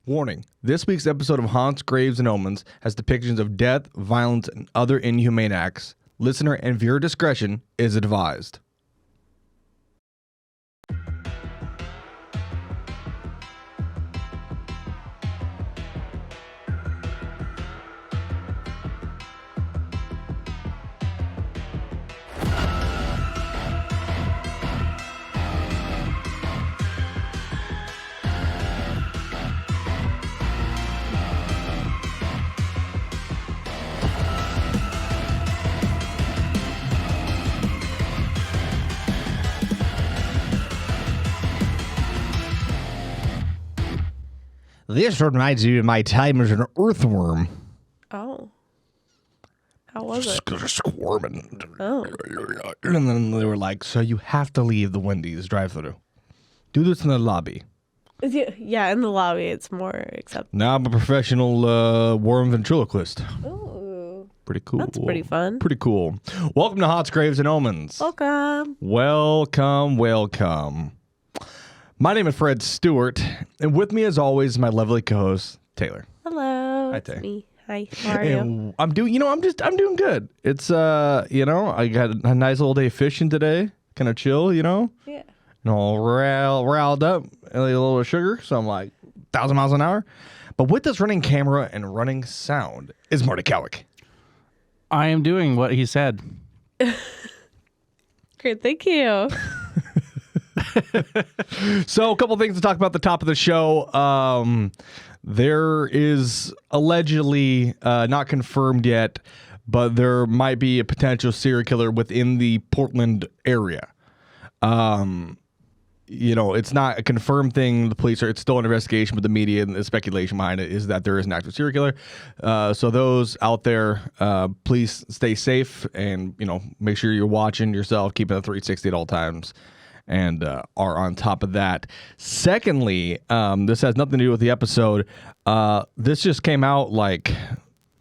Warning, this week's episode of Haunts, Graves, and Omens has depictions of death, violence, and other inhumane acts. Listener and viewer discretion is advised. This reminds you of my time as an earthworm. Oh. How was it? Squirming. Oh. And then they were like, so you have to leave the Wendy's drive-thru. Do this in the lobby. Yeah, in the lobby it's more acceptable. Now I'm a professional worm ventriloquist. Ooh. Pretty cool. That's pretty fun. Pretty cool. Welcome to Haunts, Graves, and Omens. Welcome. Welcome. My name is Fred Stewart, and with me, as always, is my lovely co-host Taylor. Hello. Hi, It's Tay. me. Hi. How are you? And I'm doing good. It's I got a nice little day fishing today, kind of chill, Yeah. and all riled up, and a little bit of sugar, so I'm like 1,000 miles an hour. But with this running camera and running sound is Marty Cowick. I am doing what he said. Great. Thank you. So a couple things to talk about at the top of the show. There is allegedly, not confirmed yet, but there might be a potential serial killer within the Portland area. It's not a confirmed thing. The police it's still an investigation, but the media and the speculation behind it is that there is an active serial killer. So those out there, please stay safe and, make sure you're watching yourself, keeping a 360 at all times. And are on top of that. Secondly, this has nothing to do with the episode. This just came out I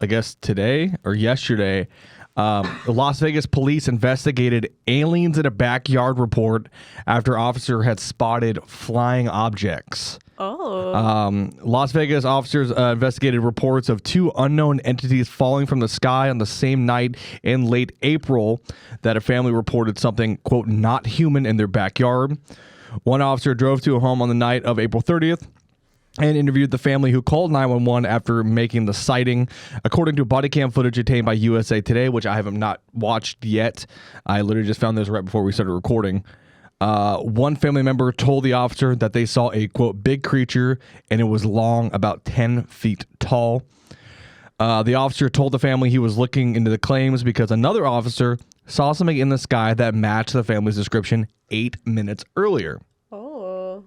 guess today or yesterday. The Las Vegas police investigated aliens in a backyard report after officer had spotted flying objects. Oh. Las Vegas officers investigated reports of two unknown entities falling from the sky on the same night in late April that a family reported something, quote, not human in their backyard. One officer drove to a home on the night of April 30th and interviewed the family, who called 911 after making the sighting. According to body cam footage obtained by USA Today, which I have not watched yet. I literally just found this right before we started recording. One family member told the officer that they saw a, quote, big creature, and it was long, about 10 feet tall. The officer told the family he was looking into the claims because another officer saw something in the sky that matched the family's description 8 minutes earlier. Oh.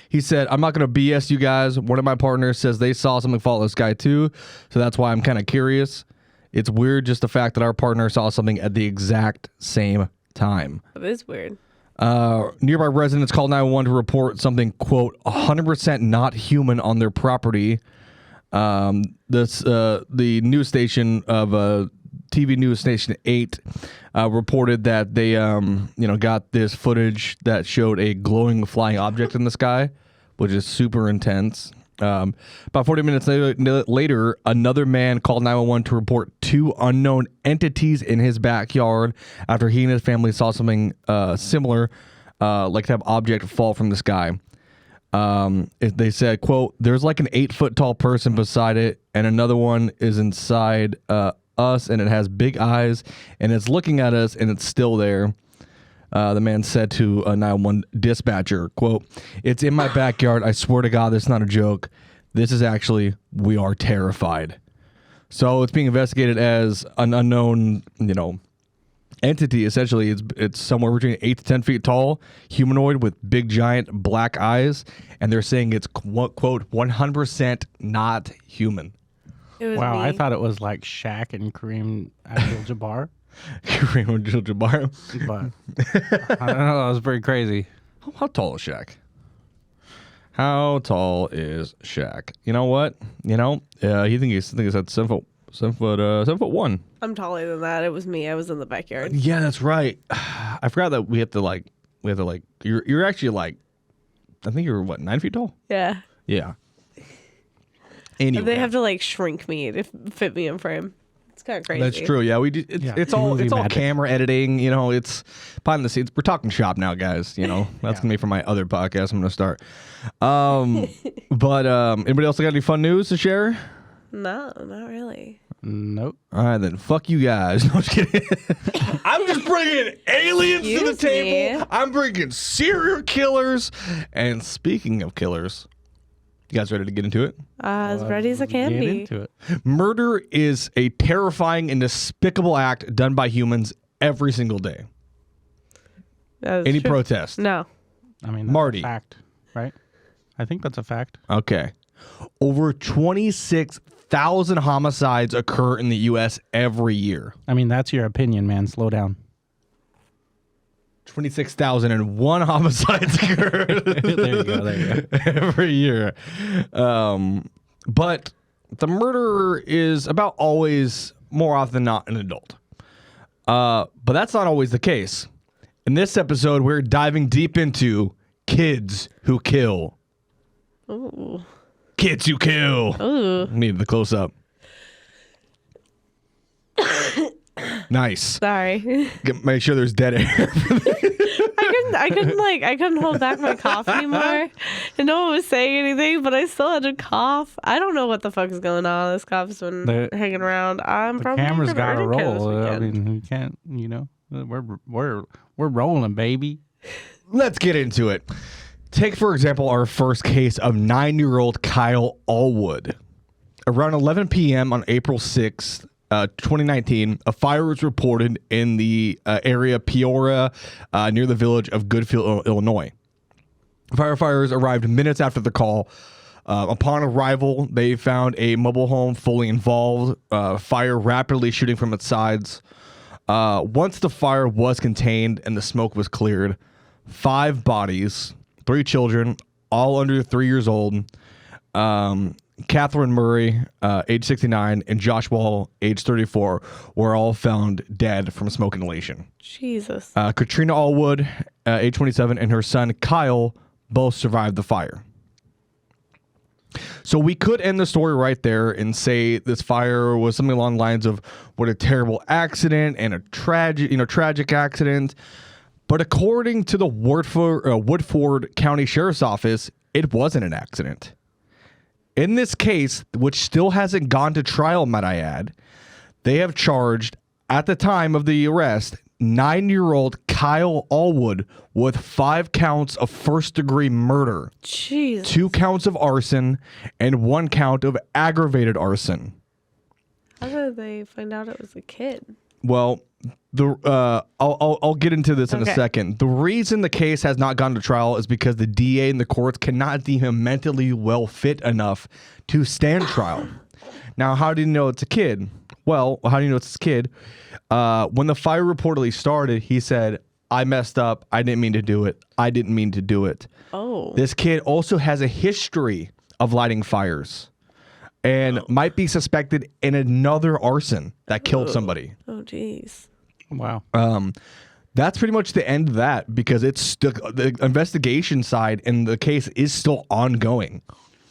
He said, I'm not going to BS you guys. One of my partners says they saw something fall in the sky too, so that's why I'm kind of curious. It's weird just the fact that our partner saw something at the exact same time. That is weird. Nearby residents called 911 to report something, quote, 100% not human on their property. The news station of TV news station 8 reported that they got this footage that showed a glowing flying object in the sky, which is super intense. About 40 minutes later, another man called 911 to report two unknown entities in his backyard after he and his family saw something similar, like to have object fall from the sky. They said, quote, there's like an 8-foot tall person beside it, and another one is inside us, and it has big eyes, and it's looking at us, and it's still there. The man said to a 911 dispatcher, quote, it's in my backyard. I swear to God, this is not a joke. This is actually, we are terrified. So it's being investigated as an unknown, entity. Essentially, it's somewhere between 8 to 10 feet tall, humanoid with big, giant black eyes. And they're saying it's, quote, 100% not human. It was Wow, me. I thought it was like Shaq and Kareem Abdul-Jabbar, Kareem Abdul-Jabbar. but I don't know. That was pretty crazy. How tall is Shaq? How tall is Shaq? You know what? I think he's at 7'1". I'm taller than that. It was me. I was in the backyard. Yeah, that's right. I forgot that we have to you're actually I think you're what, 9 feet tall? Yeah. Yeah. Anyway, They have to like shrink me to fit me in frame. It's kind of crazy. that's true. Yeah, we do. It's all movie magic. camera editing. You know, it's behind the scenes. We're talking shop now, guys. You know, that's gonna be for my other podcast. I'm gonna start. But anybody else got any fun news to share? No, not really. Nope. All right, then. Fuck you guys. No, I'm just kidding. I'm just bringing aliens to the Excuse table. me. I'm bringing serial killers. And speaking of killers, you guys ready to get into it? As ready as I can Get be. into it. Murder is a terrifying and despicable act done by humans every single day. That is Any true. protest? No. I mean, that's Marty. a fact, right? I think that's a fact. Okay. Over 26,000 homicides occur in the U.S. every year. I mean, that's your opinion, man. Slow down. 26,001 homicides occur There you go. every year. But the murderer is about always, more often than not, an adult. But that's not always the case. In this episode, we're diving deep into kids who kill. Ooh. Kids who kill. Ooh. Needed the close up. Nice. Sorry. Make sure there's dead air. I couldn't hold back my cough anymore. And no one was saying anything, but I still had to cough. I don't know what the fuck is going on. This cough's been hanging around. I'm The probably camera's got to urgent care this roll. I weekend. mean, you can't. You know, we're rolling, baby. Let's get into it. Take, for example, our first case of 9-year-old Kyle Allwood. Around 11 p.m. on April 6th, 2019, a fire was reported in the area Peoria near the village of Goodfield, Illinois. Firefighters arrived minutes after the call. Upon arrival, they found a mobile home fully involved, fire rapidly shooting from its sides. Once the fire was contained and the smoke was cleared, 5 bodies, 3 children, all under 3 years old, Catherine Murray, age 69, and Josh Wall, age 34, were all found dead from smoke inhalation. Jesus. Katrina Allwood, age 27, and her son Kyle both survived the fire. So we could end the story right there and say this fire was something along the lines of what a terrible accident and a tragic accident. But according to the Woodford County Sheriff's Office, it wasn't an accident. In this case, which still hasn't gone to trial, might I add, they have charged, at the time of the arrest, 9-year-old Kyle Allwood with 5 counts of first-degree murder, Jesus. 2 counts of arson, and 1 count of aggravated arson. How did they find out it was a kid? Well, I'll get into this in a second. The reason the case has not gone to trial is because the DA and the courts cannot deem him mentally well fit enough to stand trial. Now, how do you know it's a kid? Well, how do you know it's a kid? When the fire reportedly started, he said, "I messed up. I didn't mean to do it. I didn't mean to do it." Oh. This kid also has a history of lighting fires and might be suspected in another arson that killed somebody. Oh, jeez. Wow. That's pretty much the end of that because it's still the investigation side and the case is still ongoing.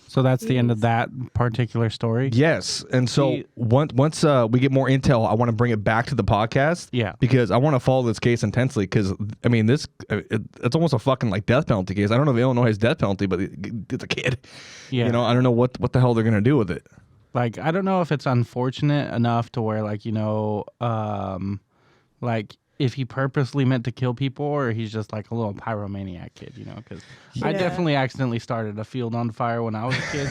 So that's the end of that particular story. Yes, and so once we get more intel, I want to bring it back to the podcast. Yeah. Because I want to follow this case intensely. Because I mean, it's almost a fucking like death penalty case. I don't know if Illinois has death penalty, but it's a kid. Yeah. You know, I don't know what the hell they're gonna do with it. Like, I don't know if it's unfortunate enough to where, like, like if he purposely meant to kill people or he's just like a little pyromaniac kid, because I definitely accidentally started a field on fire when I was a kid.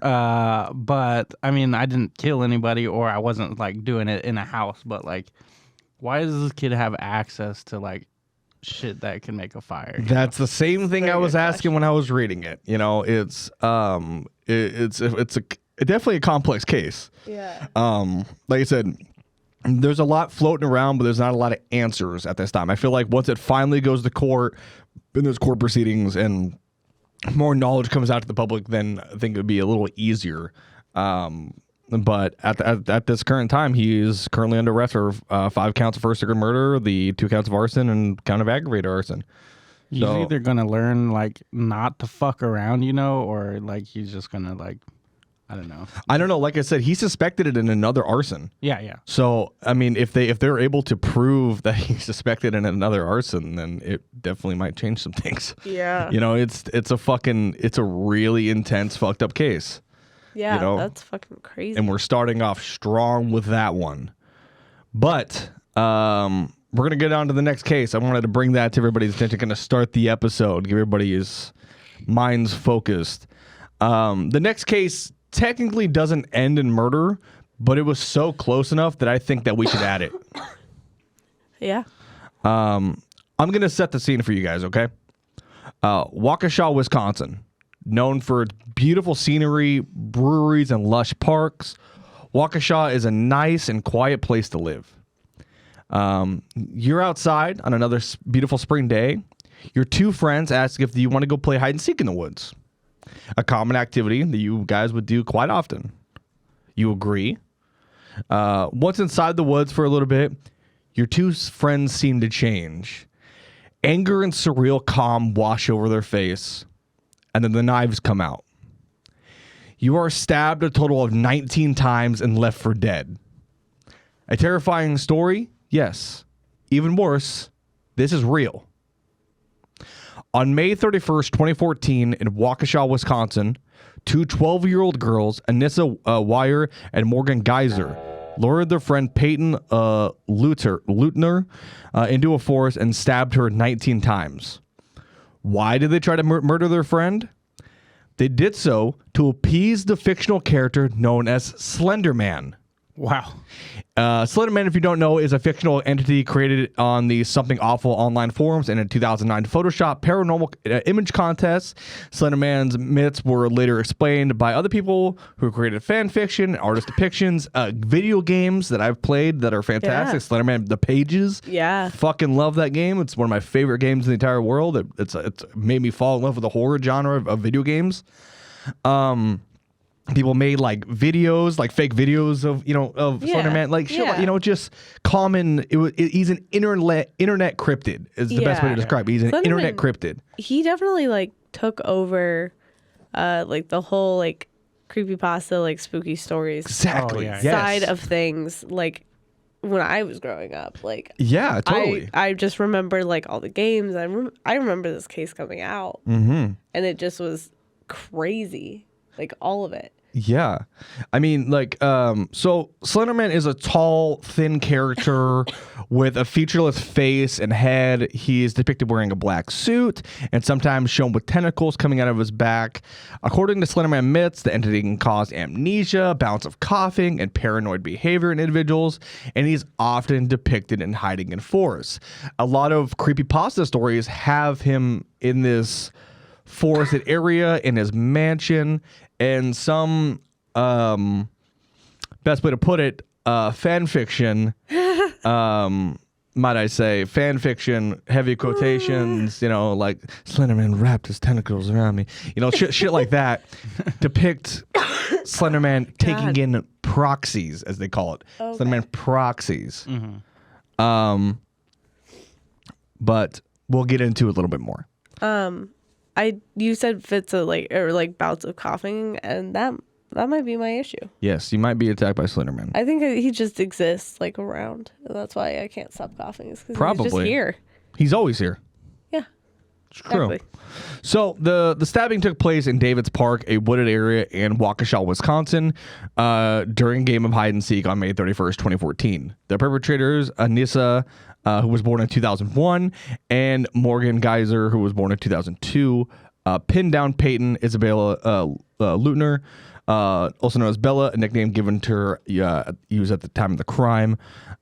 But I mean, I didn't kill anybody or I wasn't like doing it in a house, but like, why does this kid have access to like shit that can make a fire? That's the same thing I was asking when I was reading it. You know, it's definitely a complex case. Yeah. Like I said, there's a lot floating around, but there's not a lot of answers at this time. I feel like once it finally goes to court, and there's court proceedings and more knowledge comes out to the public, then I think it would be a little easier. But at this current time, he is currently under arrest for 5 counts of first-degree murder, the 2 counts of arson, and count of aggravated arson. He's either gonna learn like not to fuck around, or like he's just gonna like I don't know. I don't know. Like I said, he suspected it in another arson. Yeah. So, I mean, if they're able to prove that he suspected in another arson, then it definitely might change some things. Yeah. You know, it's a really intense, fucked up case. Yeah, you know? that's fucking crazy. And we're starting off strong with that one. But we're going to get on to the next case. I wanted to bring that to everybody's attention, going to start the episode, give everybody's minds focused. The next case technically doesn't end in murder, but it was so close enough that I think that we should add it. Yeah. I'm going to set the scene for you guys, okay? Waukesha, Wisconsin. Known for its beautiful scenery, breweries, and lush parks, Waukesha is a nice and quiet place to live. You're outside on another beautiful spring day. Your two friends ask if you want to go play hide and seek in the woods. A common activity that you guys would do quite often. You agree. Once inside the woods for a little bit, your two friends seem to change. Anger and surreal calm wash over their face, and then the knives come out. You are stabbed a total of 19 times and left for dead. A terrifying story? Yes. Even worse, this is real. On May 31st, 2014, in Waukesha, Wisconsin, two 12-year-old girls, Anissa Wire and Morgan Geyser, lured their friend Peyton Leutner into a forest and stabbed her 19 times. Why did they try to murder their friend? They did so to appease the fictional character known as Slender Man. Wow. Slender Man, if you don't know, is a fictional entity created on the Something Awful online forums and in 2009 Photoshop paranormal image contests. Slender Man's myths were later explained by other people who created fan fiction, artist depictions, video games that I've played that are fantastic. Yeah. Slender Man, The Pages. Yeah. Fucking love that game. It's one of my favorite games in the entire world. It's made me fall in love with the horror genre of video games. People made like videos, like fake videos of Slender Man, like shit, just common. He's an internet cryptid is the best way to describe it. He's an Slender internet Man, cryptid. He definitely like took over, like the whole like creepypasta, like spooky stories Exactly. side of things. Like when I was growing up, like totally. I just remember like all the games. I remember this case coming out, and it just was crazy. Like all of it. Yeah. I mean, like, so Slenderman is a tall, thin character with a featureless face and head. He is depicted wearing a black suit and sometimes shown with tentacles coming out of his back. According to Slenderman myths, the entity can cause amnesia, bouts of coughing, and paranoid behavior in individuals, and he's often depicted in hiding in forests. A lot of creepypasta stories have him in this forested area in his mansion, and some best way to put it, fan fiction, might I say, fan fiction, heavy quotations, like Slenderman wrapped his tentacles around me, shit like that, depict Slenderman taking in proxies, as they call it. Okay. Slenderman proxies. But we'll get into it a little bit more. You said fits of like bouts of coughing, and that might be my issue. Yes, you might be attacked by Slenderman. I think he just exists like around, and that's why I can't stop coughing. It's because he's just here. He's always here. Yeah, it's true. Exactly. So the stabbing took place in Davids Park, a wooded area in Waukesha, Wisconsin, during a game of hide and seek on May 31st, 2014. The perpetrators, Anissa, who was born in 2001, and Morgan Geyser, who was born in 2002, pinned down Peyton Isabella Leutner, also known as Bella, a nickname given to her used at the time of the crime,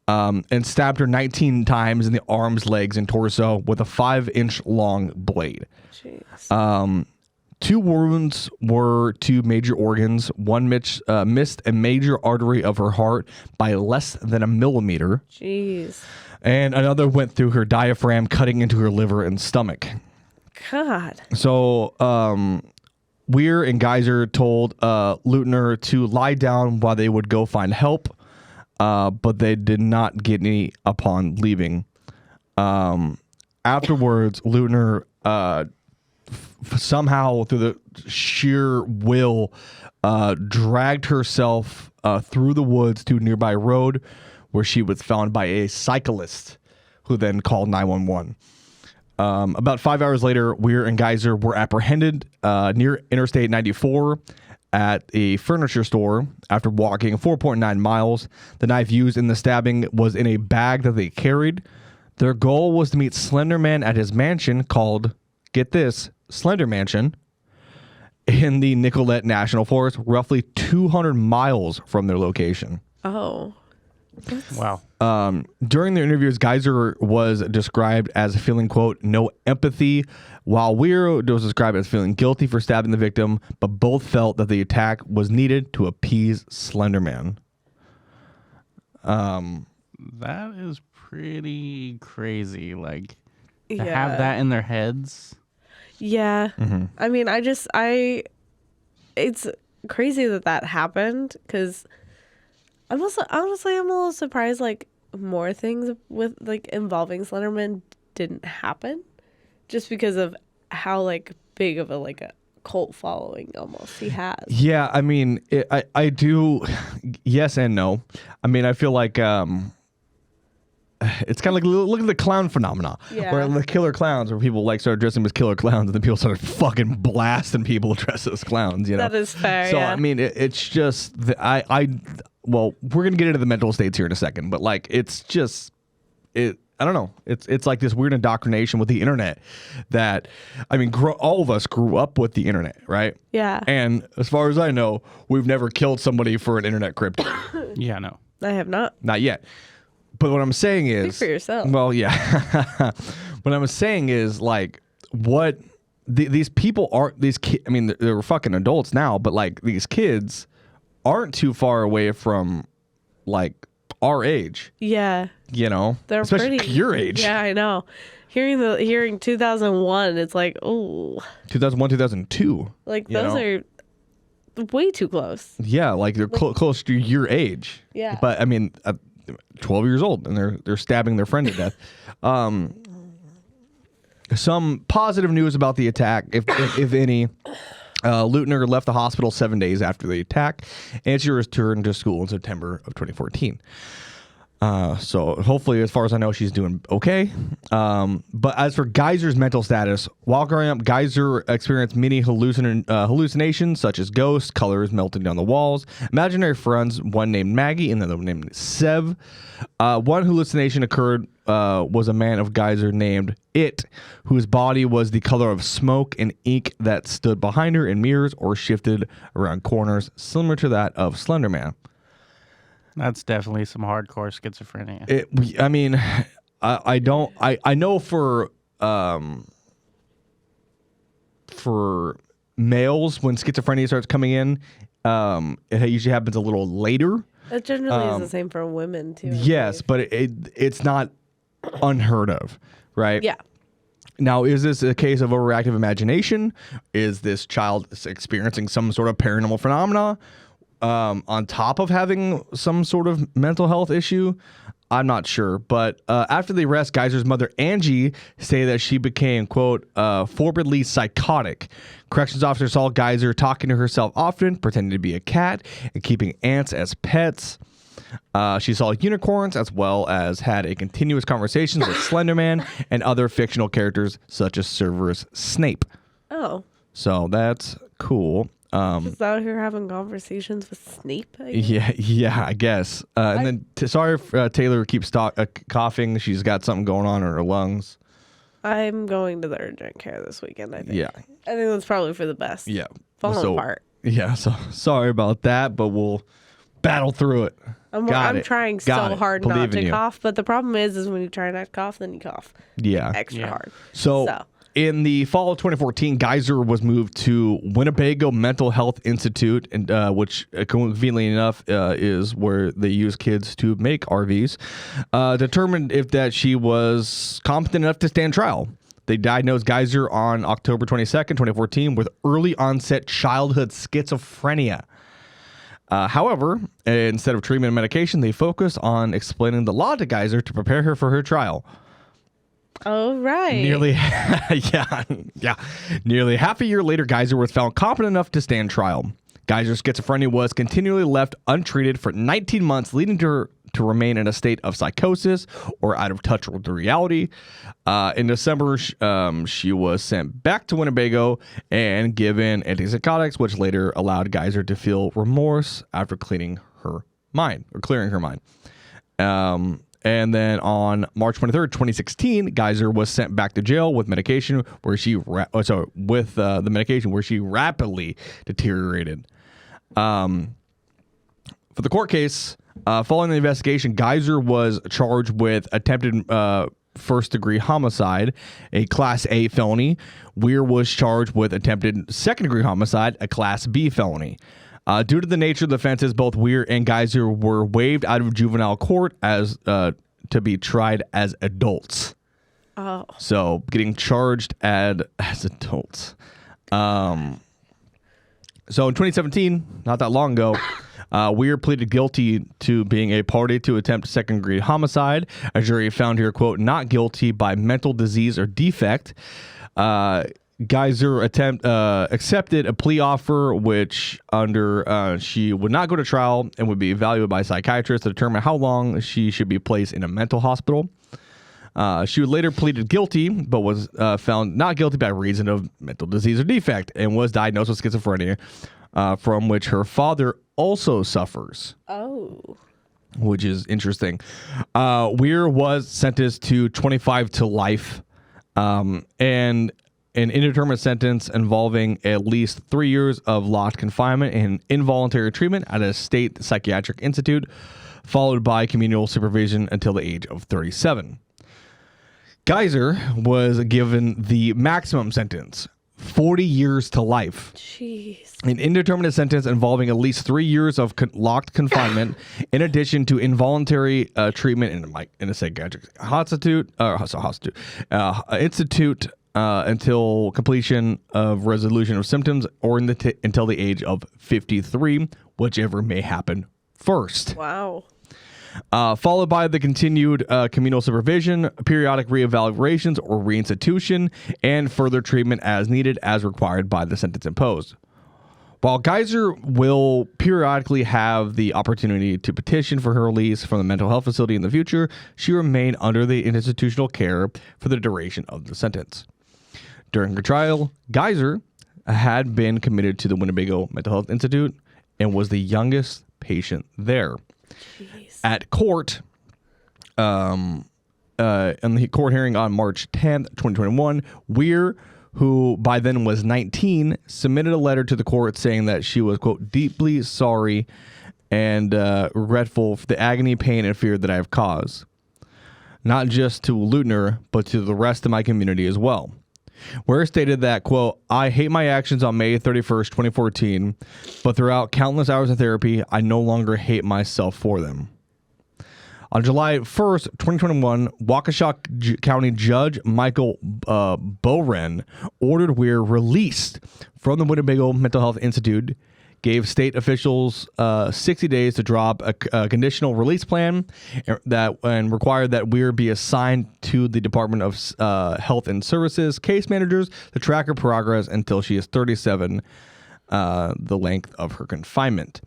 and stabbed her 19 times in the arms, legs, and torso with a 5-inch long blade. Jeez. 2 wounds were to major organs. One missed a major artery of her heart by less than a millimeter. Jeez. And another went through her diaphragm, cutting into her liver and stomach. God. So, Weir and Geyser told Leutner to lie down while they would go find help, but they did not get any upon leaving. Afterwards, Leutner somehow through the sheer will dragged herself through the woods to a nearby road where she was found by a cyclist who then called 911. About 5 hours later, Weir and Geyser were apprehended near Interstate 94 at a furniture store after walking 4.9 miles. The knife used in the stabbing was in a bag that they carried. Their goal was to meet Slender Man at his mansion called, get this, Slender Mansion, in the Nicollet National Forest, roughly 200 miles from their location. Oh. Wow. During their interviews, Geyser was described as feeling, quote, no empathy, while Weir was described as feeling guilty for stabbing the victim, but both felt that the attack was needed to appease Slender Man. That is pretty crazy. Like, to have that in their heads. Yeah. Mm-hmm. I mean, it's crazy that happened, because I'm a little surprised, like, more things with, like, involving Slenderman didn't happen, just because of how, like, big of a cult following almost he has. Yeah, I mean, I do, yes and no. I mean, I feel like it's kind of like, look at the clown phenomena, where the killer clowns, where people like started dressing as killer clowns, and then people started fucking blasting people dressed as clowns. You know, that is fair. So I mean, it's just well, we're gonna get into the mental states here in a second, but like, it's just I don't know. It's like this weird indoctrination with the internet that, I mean, all of us grew up with the internet, right? Yeah. And as far as I know, we've never killed somebody for an internet crypto. Yeah, no. I have not. Not yet. But what I'm saying is, speak for yourself. Well, yeah. What I'm saying is, like, what these people aren't, these kids, I mean, they're fucking adults now, but like, these kids aren't too far away from, like, our age. Yeah. You know, they're especially pretty, your age. Yeah, I know. Hearing 2001, it's like, oh. 2001, 2002. Like, those are way too close. Yeah, like they're close to your age. Yeah. But I mean, 12 years old, and they're stabbing their friend to death. Some positive news about the attack, if any. Leutner left the hospital 7 days after the attack, and she returned to school in September of 2014. So hopefully, as far as I know, she's doing okay. But as for Geyser's mental status, while growing up, Geyser experienced many hallucinations, such as ghosts, colors melting down the walls, imaginary friends, one named Maggie and another named Sev. One hallucination occurred was a man of Geyser named It, whose body was the color of smoke and ink that stood behind her in mirrors or shifted around corners, similar to that of Slender Man. That's definitely some hardcore schizophrenia. I mean, I know for males, when schizophrenia starts coming in, it usually happens a little later. It generally is the same for women too. Yes, but it's not unheard of, right? Yeah. Now, is this a case of overactive imagination? Is this child experiencing some sort of paranormal phenomena? On top of having some sort of mental health issue? I'm not sure. But after the arrest, Geyser's mother, Angie, stated that she became, quote, forwardly psychotic. Corrections officer saw Geyser talking to herself often, pretending to be a cat, and keeping ants as pets. She saw unicorns, as well as had a continuous conversations with Slenderman and other fictional characters, such as Severus Snape. Oh. So that's cool. Just out here having conversations with Snape. I guess. Yeah, I guess. And then, sorry if Taylor keeps coughing. She's got something going on in her lungs. I'm going to the urgent care this weekend, I think. Yeah. I think that's probably for the best. Yeah. Falling apart. Yeah, so sorry about that, but we'll battle through it. I'm trying so hard not to cough, but the problem is when you try not to cough, then you cough. Yeah. Extra hard. So in the fall of 2014, Geyser was moved to Winnebago Mental Health Institute, and which conveniently enough is where they use kids to make RVs. Determined that she was competent enough to stand trial. They diagnosed Geyser on October 22nd, 2014, with early onset childhood schizophrenia. However, instead of treatment and medication, they focused on explaining the law to Geyser to prepare her for her trial. Oh, right. Nearly half a year later, Geyser was found competent enough to stand trial. Geyser's schizophrenia was continually left untreated for 19 months, leading to her to remain in a state of psychosis or out of touch with the reality. In December, she was sent back to Winnebago and given antipsychotics, which later allowed Geyser to feel remorse after clearing her mind. And then on March 23rd, 2016, Geyser was sent back to jail with medication where she the medication where she rapidly deteriorated. For the court case, following the investigation, Geyser was charged with attempted first-degree homicide, a Class A felony. Weir was charged with attempted second-degree homicide, a Class B felony. Due to the nature of the offenses, both Weir and Geyser were waived out of juvenile court as to be tried as adults. Oh. So getting charged as adults. So in 2017, not that long ago, Weir pleaded guilty to being a party to attempt second-degree homicide. A jury found her, quote, not guilty by mental disease or defect. Geyser accepted a plea offer, which under she would not go to trial and would be evaluated by psychiatrists to determine how long she should be placed in a mental hospital. She would later pleaded guilty, but was found not guilty by reason of mental disease or defect, and was diagnosed with schizophrenia, from which her father also suffers. Oh. Which is interesting. Weir was sentenced to 25 to life, and an indeterminate sentence involving at least 3 years of locked confinement and involuntary treatment at a state psychiatric institute, followed by communal supervision until the age of 37. Geyser was given the maximum sentence, 40 years to life. Jeez. An indeterminate sentence involving at least 3 years of locked confinement, in addition to involuntary treatment in a psychiatric institute until completion of resolution of symptoms or until the age of 53, whichever may happen first. Wow. Followed by the continued communal supervision, periodic reevaluations or reinstitution, and further treatment as needed as required by the sentence imposed. While Geyser will periodically have the opportunity to petition for her release from the mental health facility in the future, she remained under the institutional care for the duration of the sentence. During her trial, Geyser had been committed to the Winnebago Mental Health Institute and was the youngest patient there. Jeez. At court, in the court hearing on March 10th, 2021, Weir, who by then was 19, submitted a letter to the court saying that she was, quote, deeply sorry and regretful for the agony, pain, and fear that I have caused, not just to Leutner, but to the rest of my community as well. Where stated that, quote, I hate my actions on May 31st, 2014, but throughout countless hours of therapy, I no longer hate myself for them. On July 1st, 2021, Waukesha County Judge Michael Boren ordered Weir released from the Winnebago Mental Health Institute, gave state officials 60 days to drop a conditional release plan and required that Weir be assigned to the Department of Health and Services case managers to track her progress until she is 37, the length of her confinement.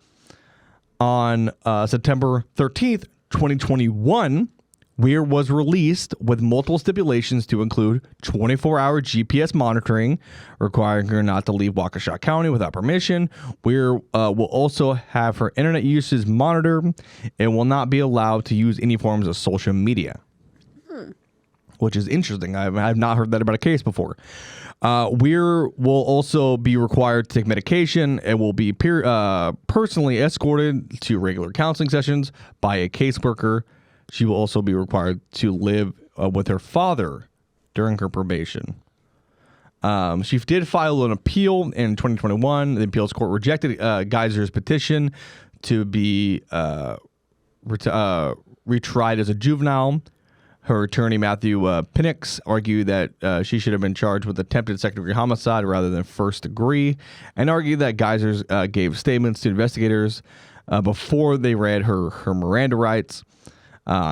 On September 13th, 2021, Weir was released with multiple stipulations to include 24-hour GPS monitoring, requiring her not to leave Waukesha County without permission. Weir will also have her internet usage monitored and will not be allowed to use any forms of social media, which is interesting. I've not heard that about a case before. Weir will also be required to take medication and will be personally escorted to regular counseling sessions by a caseworker. She will also be required to live with her father during her probation. She did file an appeal in 2021. The appeals court rejected Geyser's petition to be retried as a juvenile. Her attorney, Matthew Pinnix, argued that she should have been charged with attempted second-degree homicide rather than first degree, and argued that Geyser gave statements to investigators before they read her Miranda rights.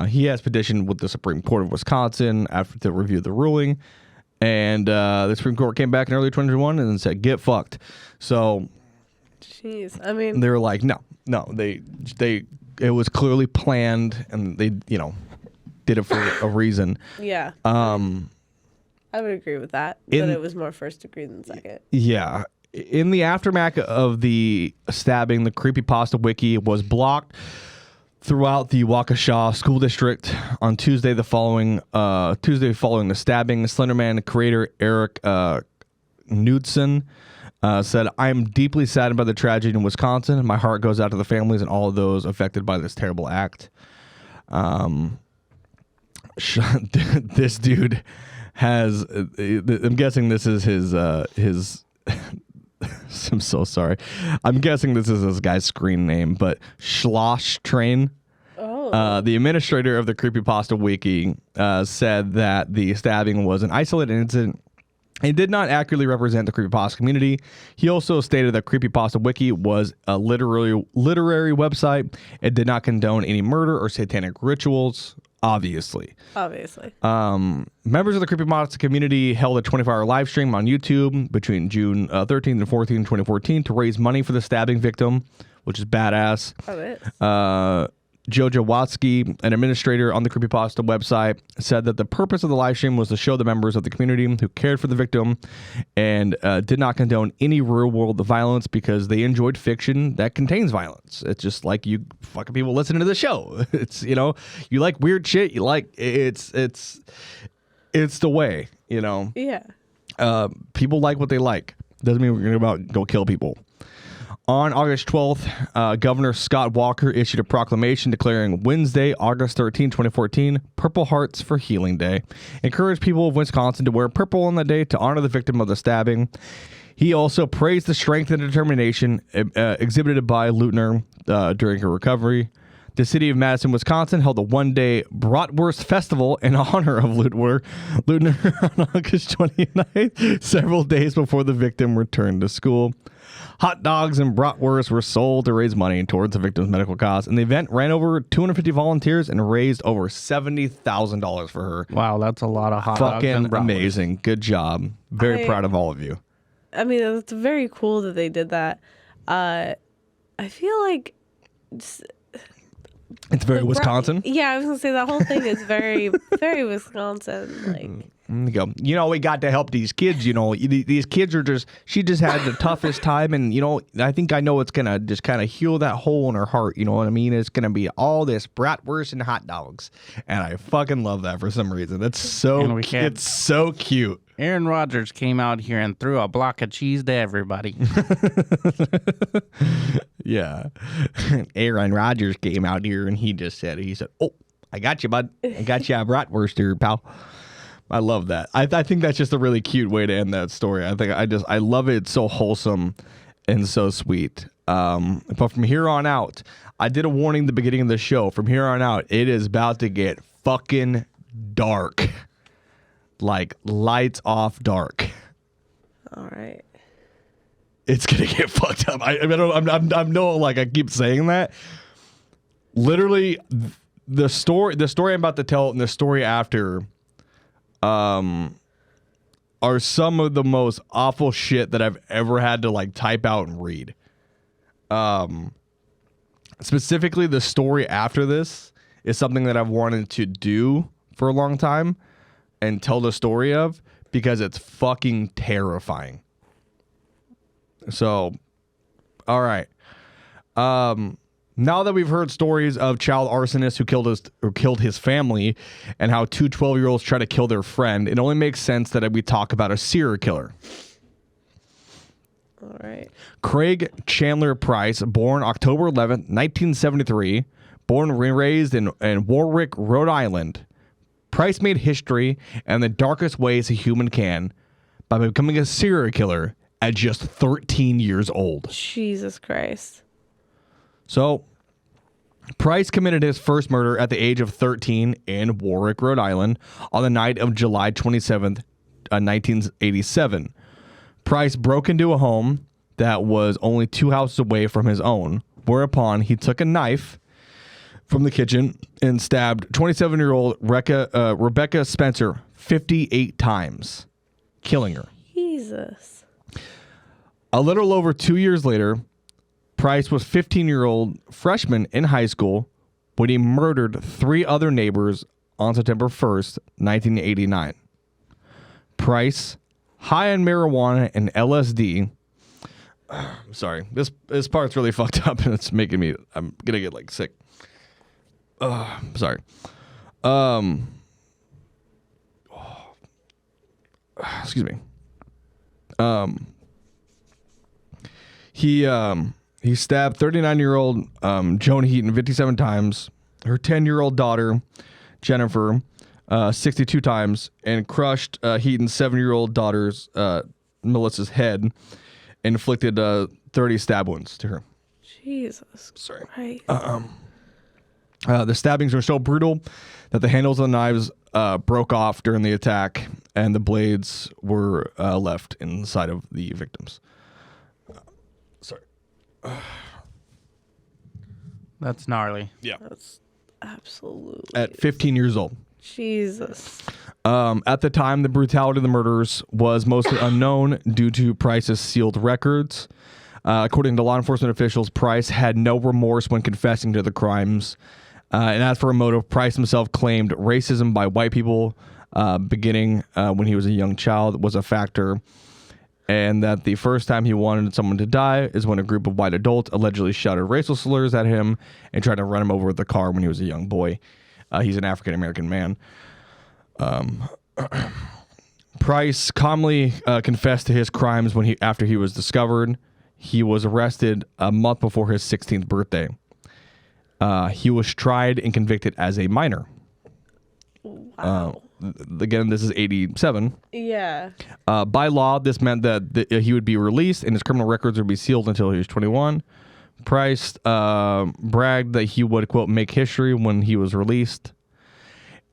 He has petitioned with the Supreme Court of Wisconsin after to review the ruling. And the Supreme Court came back in early 2021 and said, get fucked. So, jeez, I mean, they were like, no, it was clearly planned, and they, did it for a reason. yeah. I would agree with that. But it was more first degree than second. Yeah. In the aftermath of the stabbing, the creepypasta wiki was blocked throughout the Waukesha School District on Tuesday following the stabbing. The Slenderman creator Eric Knudsen said, "I'm deeply saddened by the tragedy in Wisconsin. My heart goes out to the families and all of those affected by this terrible act." This dude has, I'm guessing this is his I'm so sorry. I'm guessing this is this guy's screen name, but Schloss Train. Oh. The administrator of the Creepypasta Wiki said that the stabbing was an isolated incident. It did not accurately represent the creepypasta community. He also stated that Creepypasta Wiki was a literary website. It did not condone any murder or satanic rituals. Obviously. Members of the Creepypasta community held a 24-hour live stream on YouTube between June 13th and 14th, 2014 to raise money for the stabbing victim, which is badass. Oh, it is. Jojo Watsky, an administrator on the Creepypasta website, said that the purpose of the live stream was to show the members of the community who cared for the victim and did not condone any real-world violence because they enjoyed fiction that contains violence. It's just like you fucking people listening to the show. It's, you like weird shit. You like, it's the way, Yeah. People like what they like. Doesn't mean we're going to go kill people. On August 12th, Governor Scott Walker issued a proclamation declaring Wednesday, August 13, 2014, Purple Hearts for Healing Day. Encouraged people of Wisconsin to wear purple on the day to honor the victim of the stabbing. He also praised the strength and determination exhibited by Leutner during her recovery. The city of Madison, Wisconsin held a one-day Bratwurst Festival in honor of Leutner on August 29th, several days before the victim returned to school. Hot dogs and bratwurst were sold to raise money towards the victim's medical costs, and the event ran over 250 volunteers and raised over $70,000 for her. Wow, that's a lot of hot dogs and fucking bratwurst. amazing. Good job. Very proud of all of you. I mean, it's very cool that they did that. I feel like It's very Wisconsin. Yeah, I was gonna say that whole thing is very, very Wisconsin. Like, There you go. We got to help these kids. These kids are she just had the toughest time, and I think I know it's gonna just kind of heal that hole in her heart. You know what I mean? It's gonna be all this bratwurst and hot dogs, and I fucking love that for some reason. That's so. It's so cute. Aaron Rodgers came out here and threw a block of cheese to everybody. Yeah. Aaron Rodgers came out here and he said, "Oh, I got you, bud. I got you a bratwurst here, pal." I love that. I think that's just a really cute way to end that story. I love it. It's so wholesome and so sweet. But from here on out, I did a warning at the beginning of the show. From here on out, it is about to get fucking dark. Like lights off dark. all right. It's gonna get fucked up. I keep saying that. Literally, the story I'm about to tell and the story after, are some of the most awful shit that I've ever had to type out and read. Specifically, the story after this is something that I've wanted to do for a long time and tell the story of because it's fucking terrifying. So, all right. Now that we've heard stories of child arsonists who killed his family and how two 12-year-olds try to kill their friend, it only makes sense that we talk about a serial killer. All right. Craig Chandler Price, born October 11th, 1973, born and raised in Warwick, Rhode Island. Price made history in the darkest ways a human can by becoming a serial killer at just 13 years old. Jesus Christ. So, Price committed his first murder at the age of 13 in Warwick, Rhode Island on the night of July 27th, 1987. Price broke into a home that was only 2 houses away from his own, whereupon he took a knife, from the kitchen and stabbed 27-year-old Rebecca Spencer 58 times, killing her. Jesus. A little over 2 years later, Price was 15-year-old freshman in high school when he murdered 3 other neighbors on September 1st, 1989. Price, high on marijuana and LSD. Sorry, this part's really fucked up and it's making me. I'm gonna get like sick. Sorry. Excuse me. He stabbed 39-year-old Joan Heaton 57 times, her 10-year-old daughter Jennifer 62 times, and crushed Heaton's 7-year-old daughter's Melissa's head, and inflicted 30 stab wounds to her. Jesus. Sorry. Christ. The stabbings were so brutal that the handles of the knives broke off during the attack, and the blades were left inside of the victims. Sorry. That's gnarly. Yeah. That's absolutely. At 15 years old. Jesus. At the time, the brutality of the murders was mostly unknown due to Price's sealed records. According to law enforcement officials, Price had no remorse when confessing to the crimes. And as for a motive, Price himself claimed racism by white people beginning when he was a young child was a factor, and that the first time he wanted someone to die is when a group of white adults allegedly shouted racial slurs at him and tried to run him over with the car when he was a young boy. He's an African-American man. Price calmly confessed to his crimes after he was discovered. He was arrested a month before his 16th birthday. He was tried and convicted as a minor. Wow. Again, this is 87. Yeah. By law, this meant that he would be released and his criminal records would be sealed until he was 21. Price bragged that he would, quote, make history when he was released.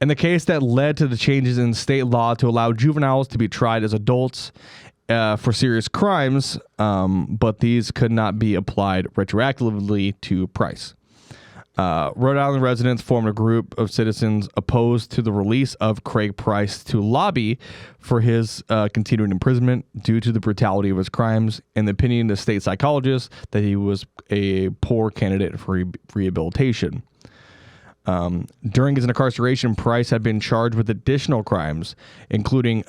In the case that led to the changes in state law to allow juveniles to be tried as adults for serious crimes, but these could not be applied retroactively to Price. Rhode Island residents formed a group of citizens opposed to the release of Craig Price to lobby for his continued imprisonment due to the brutality of his crimes, and the opinion of the state psychologist that he was a poor candidate for rehabilitation. During his incarceration, Price had been charged with additional crimes, including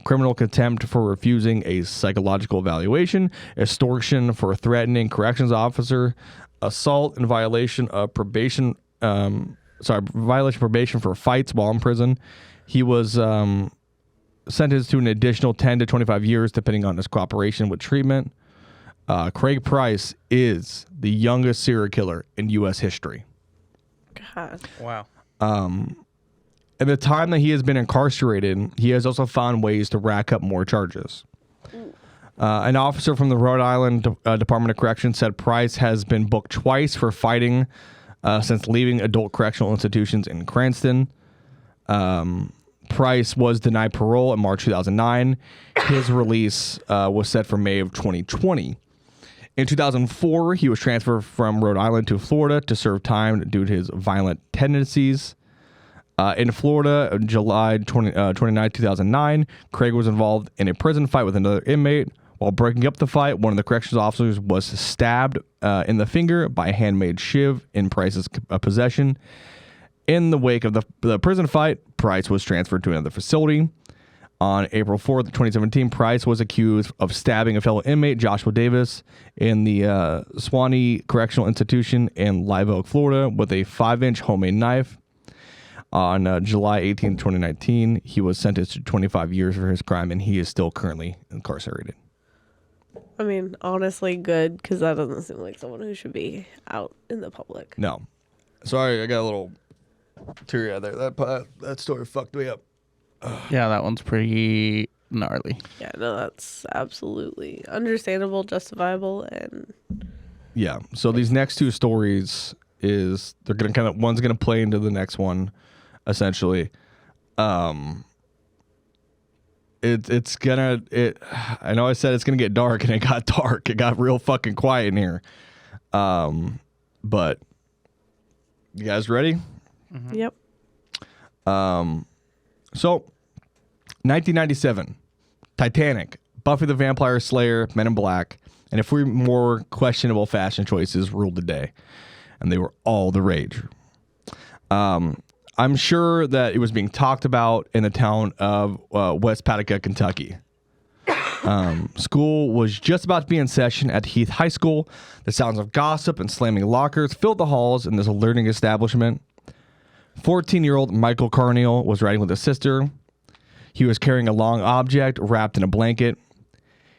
criminal contempt for refusing a psychological evaluation, extortion for threatening corrections officer, assault and violation of probation. Violation of probation for fights while in prison. He was sentenced to an additional 10 to 25 years, depending on his cooperation with treatment. Craig Price is the youngest serial killer in U.S. history. God. Wow. At the time that he has been incarcerated, he has also found ways to rack up more charges. An officer from the Rhode Island Department of Corrections said Price has been booked twice for fighting since leaving adult correctional institutions in Cranston. Price was denied parole in March 2009. His release was set for May of 2020. In 2004, he was transferred from Rhode Island to Florida to serve time due to his violent tendencies. In Florida, on July 29, 2009, Craig was involved in a prison fight with another inmate. While breaking up the fight, one of the corrections officers was stabbed in the finger by a handmade shiv in Price's possession. In the wake of the prison fight, Price was transferred to another facility. On April 4th, 2017, Price was accused of stabbing a fellow inmate, Joshua Davis, in the Swanee Correctional Institution in Live Oak, Florida, with a 5-inch homemade knife. On July 18, 2019, he was sentenced to 25 years for his crime, and he is still currently incarcerated. I mean, honestly, good, because that doesn't seem like someone who should be out in the public. No. Sorry, I got a little teary-eyed there. That story fucked me up. Yeah, that one's pretty gnarly. Yeah, no, that's absolutely understandable, justifiable, and Yeah. So these next two stories they're gonna one's gonna play into the next one, essentially. It's gonna I know I said it's gonna get dark, and it got dark. It got real fucking quiet in here. But You guys ready? Yep. So, 1997, Titanic, Buffy the Vampire Slayer, Men in Black, and a few more questionable fashion choices ruled the day, and they were all the rage. I'm sure that it was being talked about in the town of West Paducah, Kentucky. School was just about to be in session at Heath High School. The sounds of gossip and slamming lockers filled the halls in this learning establishment. 14-year-old Michael Carneal was riding with his sister. He was carrying a long object wrapped in a blanket.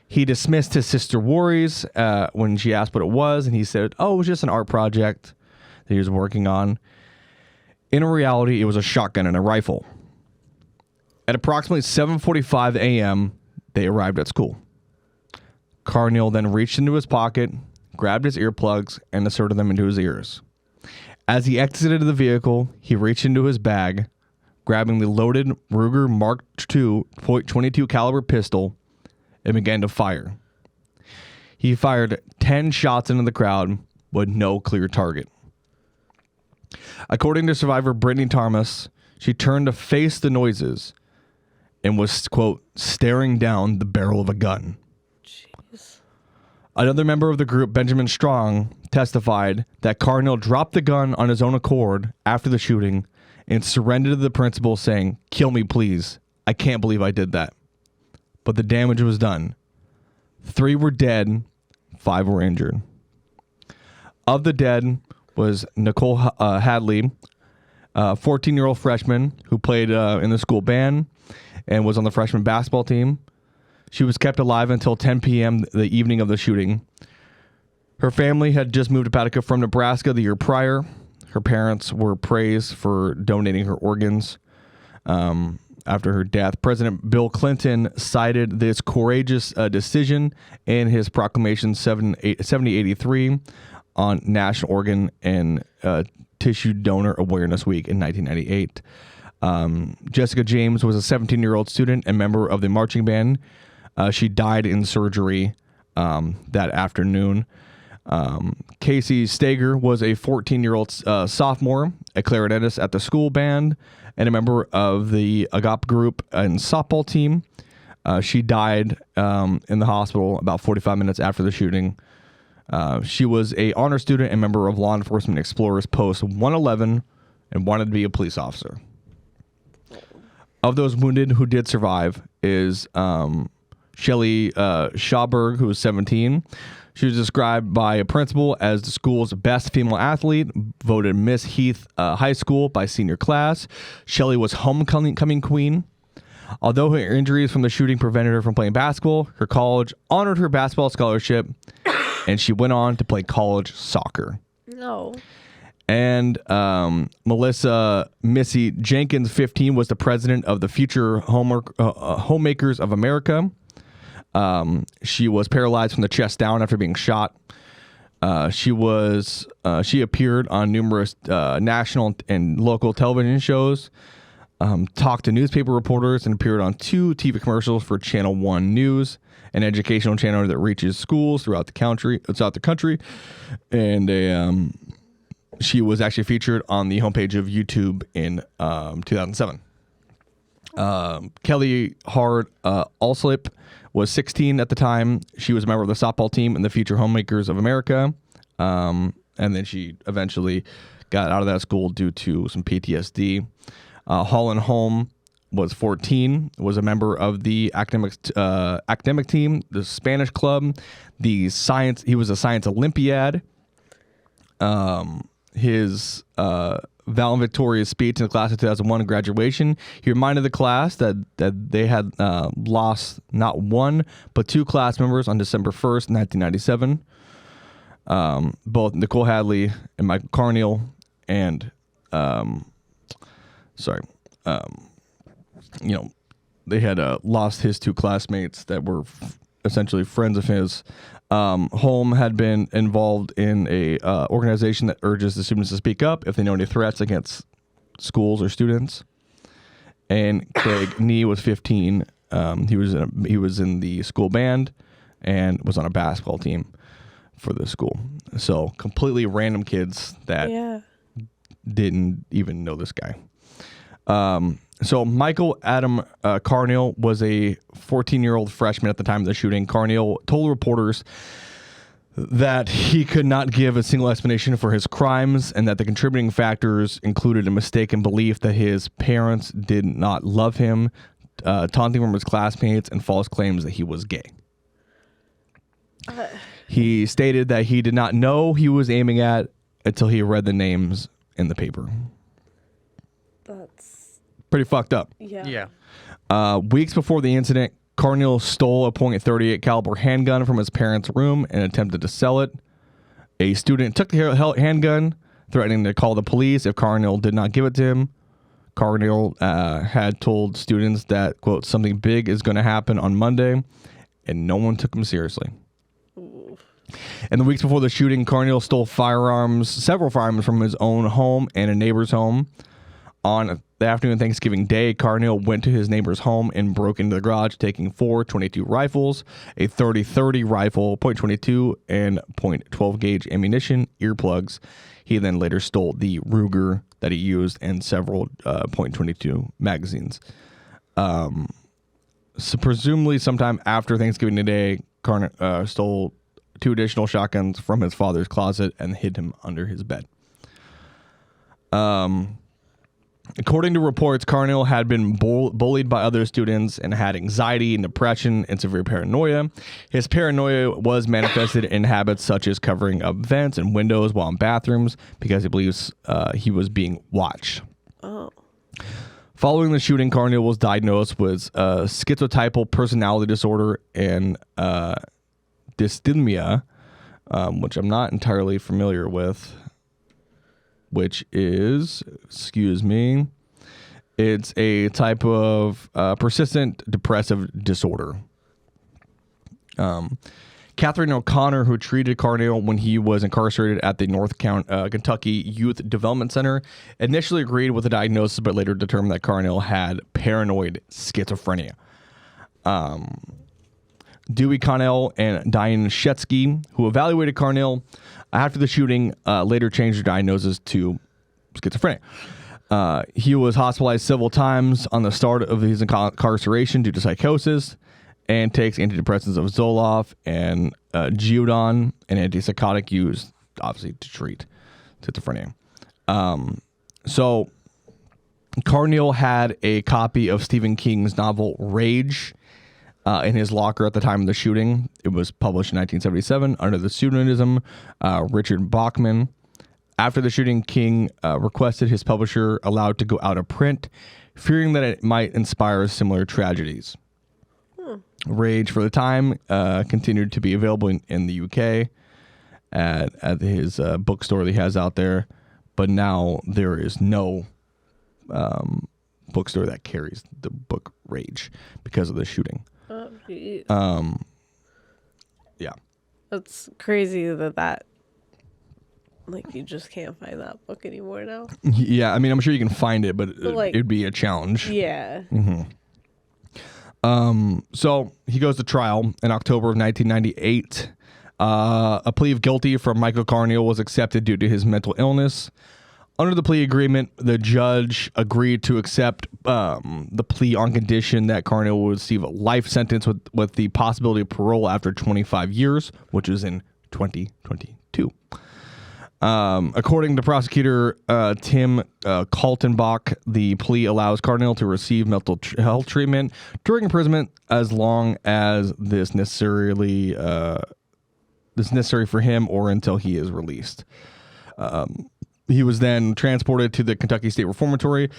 He dismissed his sister's worries when she asked what it was, and he said, "Oh, it was just an art project that he was working on." In reality, it was a shotgun and a rifle. At approximately 7:45 a.m., they arrived at school. Carneal then reached into his pocket, grabbed his earplugs, and inserted them into his ears. As he exited the vehicle, he reached into his bag, grabbing the loaded Ruger Mark II .22 caliber pistol, and began to fire. He fired 10 shots into the crowd with no clear target. According to survivor Brittany Thomas, she turned to face the noises and was, quote, staring down the barrel of a gun. Jeez. Another member of the group, Benjamin Strong, testified that Carneal dropped the gun on his own accord after the shooting and surrendered to the principal, saying, "Kill me, please. I can't believe I did that." But the damage was done. 3 were dead, 5 were injured. Of the dead was Nicole Hadley, a 14-year-old freshman who played in the school band and was on the freshman basketball team. She was kept alive until 10 p.m. the evening of the shooting. Her family had just moved to Paducah from Nebraska the year prior. Her parents were praised for donating her organs after her death. President Bill Clinton cited this courageous decision in his proclamation 7083 on National Organ and Tissue Donor Awareness Week in 1998. Jessica James was a 17-year-old student and member of the marching band. She died in surgery that afternoon. Casey Stager was a 14-year-old sophomore, a clarinetist at the school band, and a member of the HGOP group and softball team. She died in the hospital about 45 minutes after the shooting. She was a honor student and member of Law Enforcement Explorers Post 111 and wanted to be a police officer. Of those wounded who did survive is Shelley Schauberg, who was 17. She was described by a principal as the school's best female athlete, voted Miss Heath High School by senior class. Shelley was homecoming queen. Although her injuries from the shooting prevented her from playing basketball, her college honored her basketball scholarship, and she went on to play college soccer. No. And Melissa Missy Jenkins, 15, was the president of the Future Homemakers of America. She was paralyzed from the chest down after being shot. She appeared on numerous national and local television shows, talked to newspaper reporters, and appeared on 2 TV commercials for Channel 1 News, an educational channel that reaches schools throughout the country. And she was actually featured on the homepage of YouTube in 2007. Kelly Hard Alslip was 16 at the time. She was a member of the softball team in the Future Homemakers of America. And then she eventually got out of that school due to some PTSD. Holland Holm was 14, was a member of the academic team, the Spanish club, he was a science Olympiad. His valedictorian speech in the class of 2001 graduation, he reminded the class that they had lost not 1 but 2 class members on December 1st, 1997. Both Nicole Hadley and Michael Carneal, and they had lost his 2 classmates that were essentially friends of his. Holm had been involved in a organization that urges the students to speak up if they know any threats against schools or students. And Craig Nee was 15. He was in the school band and was on a basketball team for the school. So completely random kids that didn't even know this guy. So Michael Adam Carneal was a 14-year-old freshman at the time of the shooting. Carneal told reporters that he could not give a single explanation for his crimes and that the contributing factors included a mistaken belief that his parents did not love him, taunting from his classmates, and false claims that he was gay. He stated that he did not know he was aiming at until he read the names in the paper. That's pretty fucked up. yeah. Weeks before the incident, Carneal stole a .38 caliber handgun from his parents' room and attempted to sell it. A student took the handgun, threatening to call the police if Carneal did not give it to him. Carneal had told students that, quote, something big is going to happen on Monday, and no one took him seriously. In the weeks before the shooting, Carneal stole several firearms from his own home and a neighbor's home. On the afternoon of Thanksgiving Day, Carneal went to his neighbor's home and broke into the garage, taking 4 .22 rifles, a 30-30 rifle, .22, and .12 gauge ammunition, earplugs. He then later stole the Ruger that he used and several .22 magazines. So presumably sometime after Thanksgiving Day, Carneal stole 2 additional shotguns from his father's closet and hid him under his bed. According to reports, Carneal had been bullied by other students and had anxiety and depression and severe paranoia. His paranoia was manifested in habits such as covering up vents and windows while in bathrooms because he believes he was being watched. Oh. Following the shooting, Carneal was diagnosed with schizotypal personality disorder and dysthymia, which I'm not entirely familiar with. Which is, it's a type of persistent depressive disorder. Catherine O'Connor, who treated Carneal when he was incarcerated at the North Kentucky Youth Development Center, initially agreed with the diagnosis, but later determined that Carneal had paranoid schizophrenia. Dewey Connell and Diane Shetsky, who evaluated Carneal after the shooting, later changed their diagnosis to schizophrenia. He was hospitalized several times on the start of his incarceration due to psychosis and takes antidepressants of Zoloft and Geodon, an antipsychotic used, obviously, to treat schizophrenia. So Carneal had a copy of Stephen King's novel Rage in his locker at the time of the shooting. It was published in 1977 under the pseudonym Richard Bachman. After the shooting, King requested his publisher allowed to go out of print, fearing that it might inspire similar tragedies. Rage, for the time, continued to be available in the UK at his bookstore that he has out there, but now there is no bookstore that carries the book Rage because of the shooting. Oh, geez. Yeah. That's crazy that like you just can't find that book anymore now. Yeah, I mean, I'm sure you can find it, but like, it'd be a challenge. Yeah. So he goes to trial in October of 1998. A plea of guilty from Michael Carneal was accepted due to his mental illness. Under the plea agreement, the judge agreed to accept the plea on condition that Carneal would receive a life sentence with the possibility of parole after 25 years, which is in 2022. According to prosecutor Tim Kaltenbach, the plea allows Carneal to receive mental health treatment during imprisonment as long as this necessary for him or until he is released. He was then transported to the Kentucky State Reformatory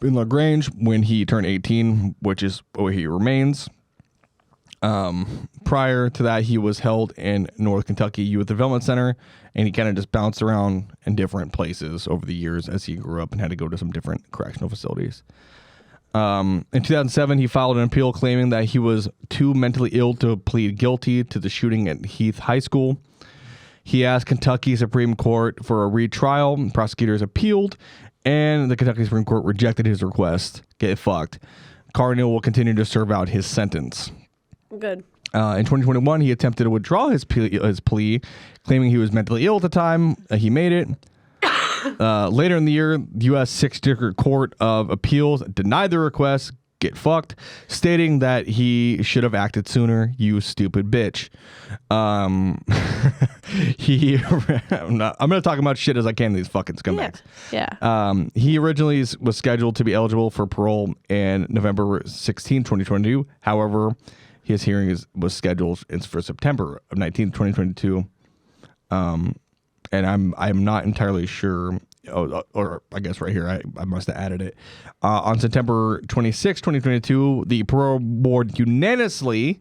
in LaGrange when he turned 18, which is where he remains. Prior to that, he was held in North Kentucky Youth Development Center, and he kind of just bounced around in different places over the years as he grew up and had to go to some different correctional facilities. In 2007, he filed an appeal claiming that he was too mentally ill to plead guilty to the shooting at Heath High School. He asked Kentucky Supreme Court for a retrial. Prosecutors appealed, and the Kentucky Supreme Court rejected his request. Get fucked. Carneal will continue to serve out his sentence. Good. In 2021, he attempted to withdraw his plea, claiming he was mentally ill at the time. He made it. Later in the year, the U.S. 6th District Court of Appeals denied the request. Get fucked, stating that he should have acted sooner. You stupid bitch. I'm gonna talk about shit as I can to these fucking scumbags. Yeah. He originally was scheduled to be eligible for parole in November 16, 2022. However, his hearing was scheduled for September of 2022. And I'm not entirely sure. Or I guess right here, I must have added it. On September 26, 2022, the parole board unanimously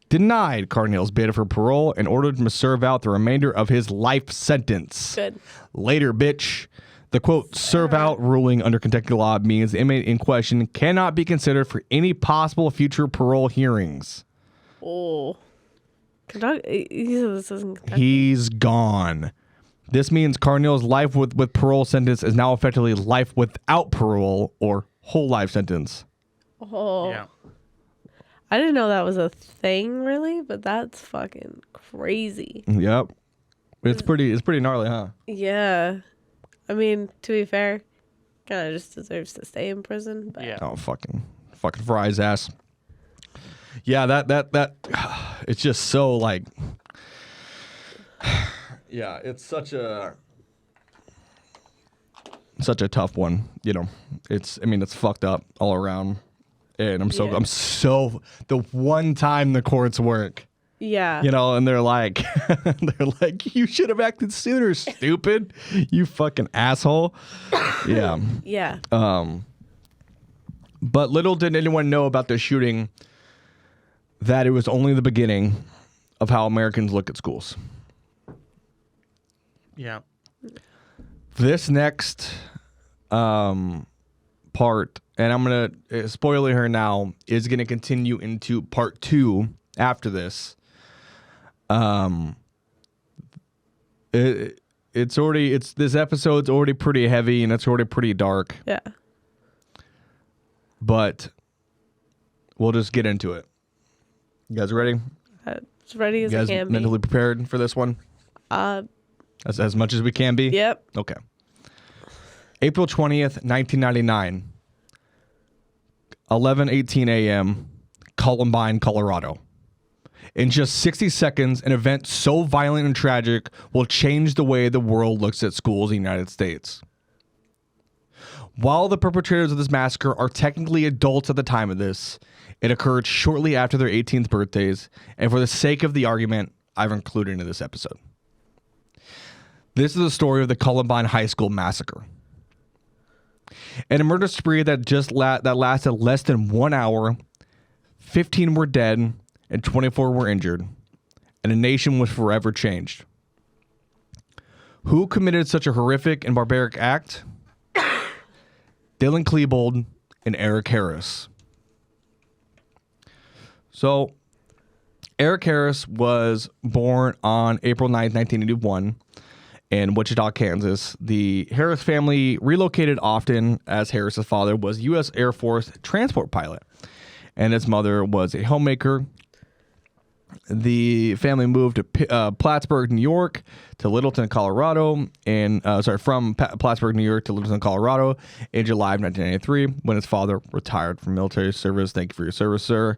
denied Carneal's bid for parole and ordered him to serve out the remainder of his life sentence. Good. Later, bitch. The quote, serve out ruling under Kentucky law means the inmate in question cannot be considered for any possible future parole hearings. Oh. Kentucky, this isn't Kentucky. He's gone. This means Carneal's life with parole sentence is now effectively life without parole or whole life sentence. Oh. Yeah. I didn't know that was a thing, really, but that's fucking crazy. Yep. It's pretty gnarly, huh? Yeah. I mean, to be fair, kind of just deserves to stay in prison. But Yeah. Oh, fucking fries ass. Yeah, that it's just so like yeah, it's such a tough one, you know. It's fucked up all around. And I'm so the one time the courts work. Yeah. You know, and they're like you should have acted sooner, stupid. You fucking asshole. Yeah. Yeah. But little did anyone know about the shooting that it was only the beginning of how Americans look at schools. Yeah. This next part, and I'm going to spoil her now, is going to continue into part 2 after this. This episode's already pretty heavy and it's already pretty dark. Yeah. But we'll just get into it. You guys ready? As ready as You I guys can mentally prepared for this one? be. As much as we can be? Yep. Okay. April 20th, 1999. 11:18 a.m. Columbine, Colorado. In just 60 seconds, an event so violent and tragic will change the way the world looks at schools in the United States. While the perpetrators of this massacre are technically adults at the time of this, it occurred shortly after their 18th birthdays, and for the sake of the argument, I've included it in this episode. This is the story of the Columbine High School massacre. In a murder spree that lasted less than 1 hour, 15 were dead and 24 were injured, and a nation was forever changed. Who committed such a horrific and barbaric act? Dylan Klebold and Eric Harris. So, Eric Harris was born on April 9th, 1981 in Wichita, Kansas. The Harris family relocated often as Harris's father was a U.S. Air Force transport pilot and his mother was a homemaker. The family moved to Plattsburgh, New York to Littleton, Colorado, and from Plattsburgh, New York to Littleton, Colorado in July of 1993 when his father retired from military service. Thank you for your service, sir.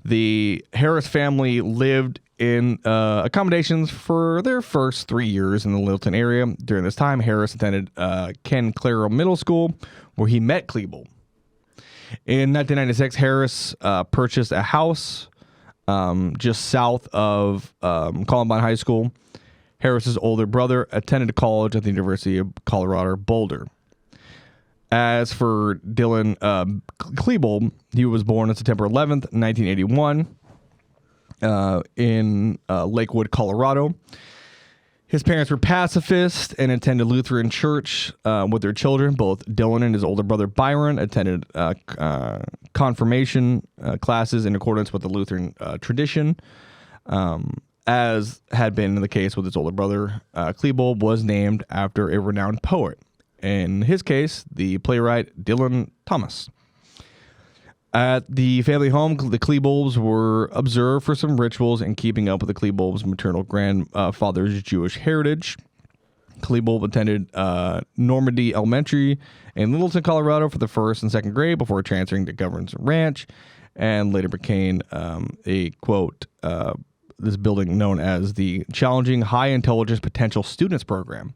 The Harris family lived in accommodations for their first 3 years in the Littleton area. During this time, Harris attended Ken Claro Middle School, where he met Klebold. In 1996, Harris purchased a house just south of Columbine High School. Harris's older brother attended college at the University of Colorado Boulder. As for Dylan Klebold, he was born on September 11th, 1981 in Lakewood, Colorado. His parents were pacifists and attended Lutheran church with their children. Both Dylan and his older brother Byron attended confirmation classes in accordance with the Lutheran tradition. As had been the case with his older brother, Klebold was named after a renowned poet. In his case, the playwright Dylan Thomas. At the family home, the Klebolds were observed for some rituals in keeping up with the Klebolds' maternal grandfather's Jewish heritage. Klebold attended Normandy Elementary in Littleton, Colorado for the first and second grade before transferring to Governors Ranch, and later became a, quote, this building known as the Challenging High Intelligence Potential Students Program.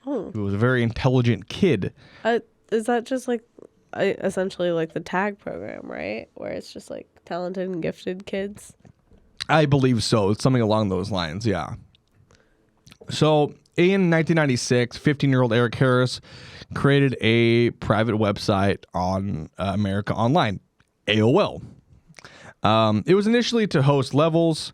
Oh. He was a very intelligent kid. Is that just like essentially like the TAG program, right? Where it's just like talented and gifted kids? I believe so. It's something along those lines, yeah. So in 1996, 15-year-old Eric Harris created a private website on America Online, AOL. It was initially to host levels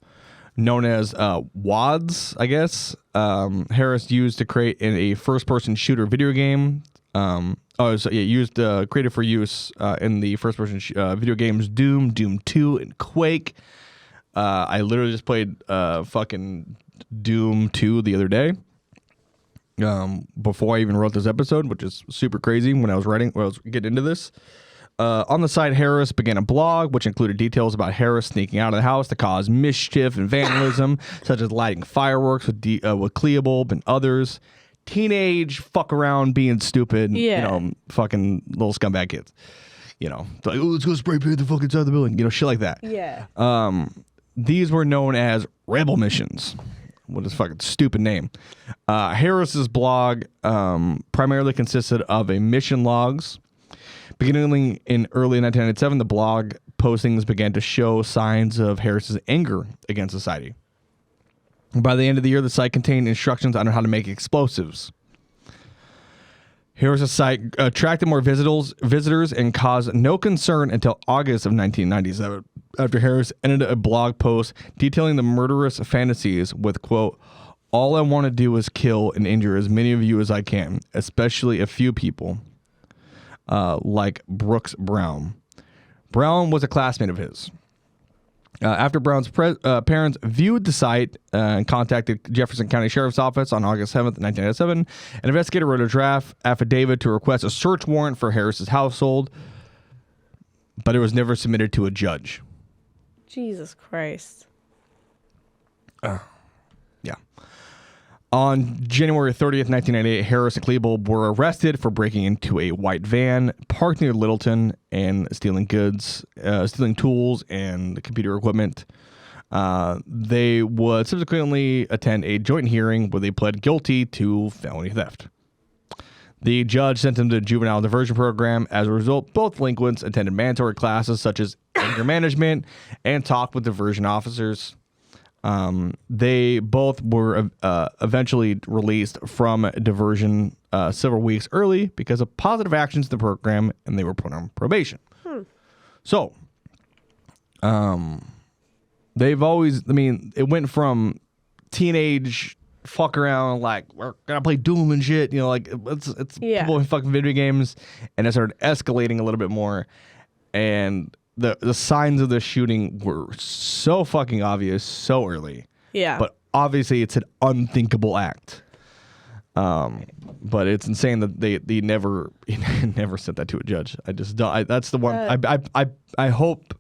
known as WADs, I guess. Harris used to create in a first-person shooter video game. Created for use in the first-person video games Doom, Doom 2, and Quake. I literally just played fucking Doom 2 the other day. Before I even wrote this episode, which is super crazy when I was getting into this. On the site, Harris began a blog, which included details about Harris sneaking out of the house to cause mischief and vandalism, such as lighting fireworks with Klebold and others. Teenage fuck around being stupid, fucking little scumbag kids. Like, let's go spray paint the fucking inside the building, shit like that. Yeah. These were known as rebel missions. What a fucking stupid name. Harris's blog primarily consisted of mission logs. Beginning in early 1997, the blog postings began to show signs of Harris's anger against society. By the end of the year, the site contained instructions on how to make explosives. Harris's site attracted more visitors and caused no concern until August of 1997, after Harris ended a blog post detailing the murderous fantasies with, quote, "All I want to do is kill and injure as many of you as I can, especially a few people, like Brooks Brown." Brown was a classmate of his. After Brown's parents viewed the site and contacted Jefferson County Sheriff's Office on August 7th, 1997, an investigator wrote a draft affidavit to request a search warrant for Harris's household, but it was never submitted to a judge. Jesus Christ. Yeah. On January 30th, 1998, Harris and Klebold were arrested for breaking into a white van parked near Littleton and stealing tools and computer equipment. They would subsequently attend a joint hearing where they pled guilty to felony theft. The judge sent them to the juvenile diversion program. As a result, both delinquents attended mandatory classes such as anger management and talked with diversion officers. They both were eventually released from diversion several weeks early because of positive actions in the program, and they were put on probation. So, they've always, it went from teenage fuck around, like, we're gonna play Doom and shit, it's people in fucking video games, and it started escalating a little bit more, and the signs of the shooting were so fucking obvious so early. Yeah. But obviously it's an unthinkable act. But it's insane that they never sent that to a judge. I just don't. That's the one. I hope.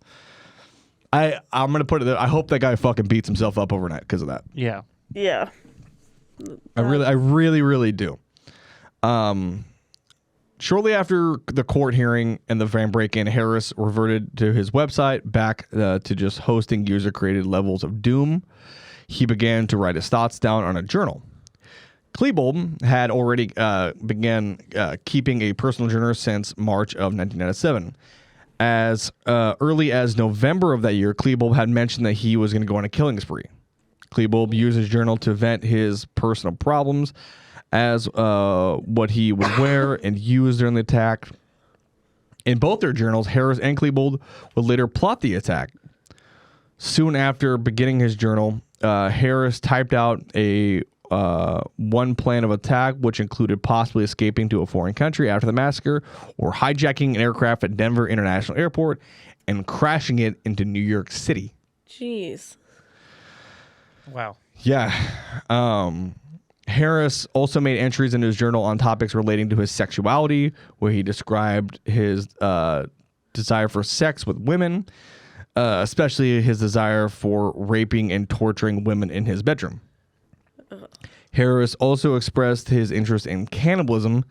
I'm gonna put it there. I hope that guy fucking beats himself up overnight because of that. Yeah. Yeah. I really do. Shortly after the court hearing and the van break-in, Harris reverted to his website back to just hosting user-created levels of Doom. He began to write his thoughts down on a journal. Klebold had already began keeping a personal journal since March of 1997. As early as November of that year, Klebold had mentioned that he was going to go on a killing spree. Klebold used his journal to vent his personal problems, as what he would wear and use during the attack. In both their journals, Harris and Klebold would later plot the attack. Soon after beginning his journal, Harris typed out a one plan of attack, which included possibly escaping to a foreign country after the massacre, or hijacking an aircraft at Denver International Airport and crashing it into New York City. Jeez. Wow. Yeah. Harris also made entries in his journal on topics relating to his sexuality, where he described his desire for sex with women, especially his desire for raping and torturing women in his bedroom. Harris also expressed his interest in cannibalism,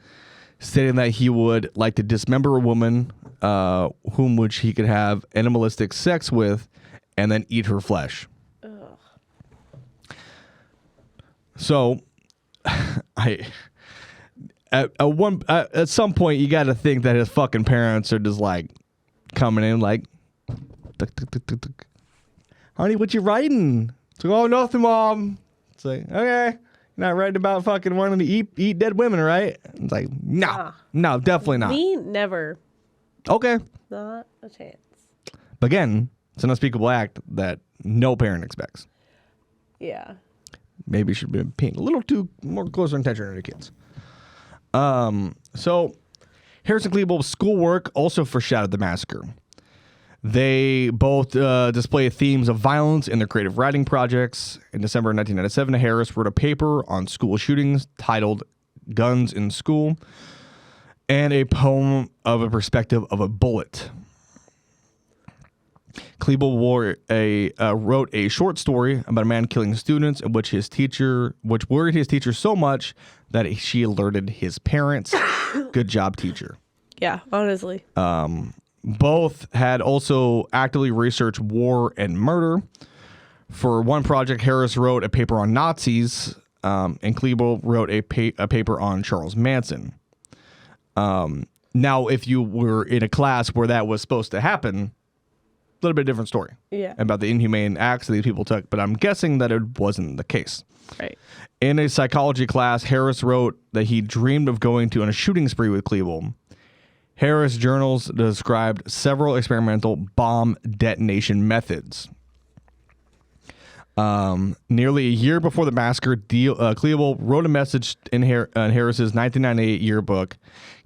stating that he would like to dismember a woman whom which he could have animalistic sex with and then eat her flesh. Ugh. So, at some point you got to think that his fucking parents are just like coming in like, tuk, tuk, tuk, tuk, tuk. Honey, what you writing? It's like, oh, nothing, Mom. It's like, okay, you're not writing about fucking wanting to eat dead women, right? It's like, no, definitely not. Me, never. Okay. Not a chance. But again, it's an unspeakable act that no parent expects. Yeah. Maybe should be paying a little too more closer attention to their kids. So Harris and Klebold's schoolwork also foreshadowed the massacre. They both display themes of violence in their creative writing projects. In December 1997, Harris wrote a paper on school shootings titled Guns in School and a poem of a perspective of a bullet. Klebold wrote a short story about a man killing students, in which worried his teacher so much that she alerted his parents. Good job, teacher. Yeah, honestly. Both had also actively researched war and murder. For one project, Harris wrote a paper on Nazis, and Klebold wrote a paper on Charles Manson. Now, if you were in a class where that was supposed to happen, a little bit different story. Yeah. About the inhumane acts that these people took, but I'm guessing that it wasn't the case. Right. In a psychology class, Harris wrote that he dreamed of going on a shooting spree with Klebold. Harris' journals described several experimental bomb detonation methods. Nearly a year before the massacre, Klebold wrote a message in Harris's 1998 yearbook: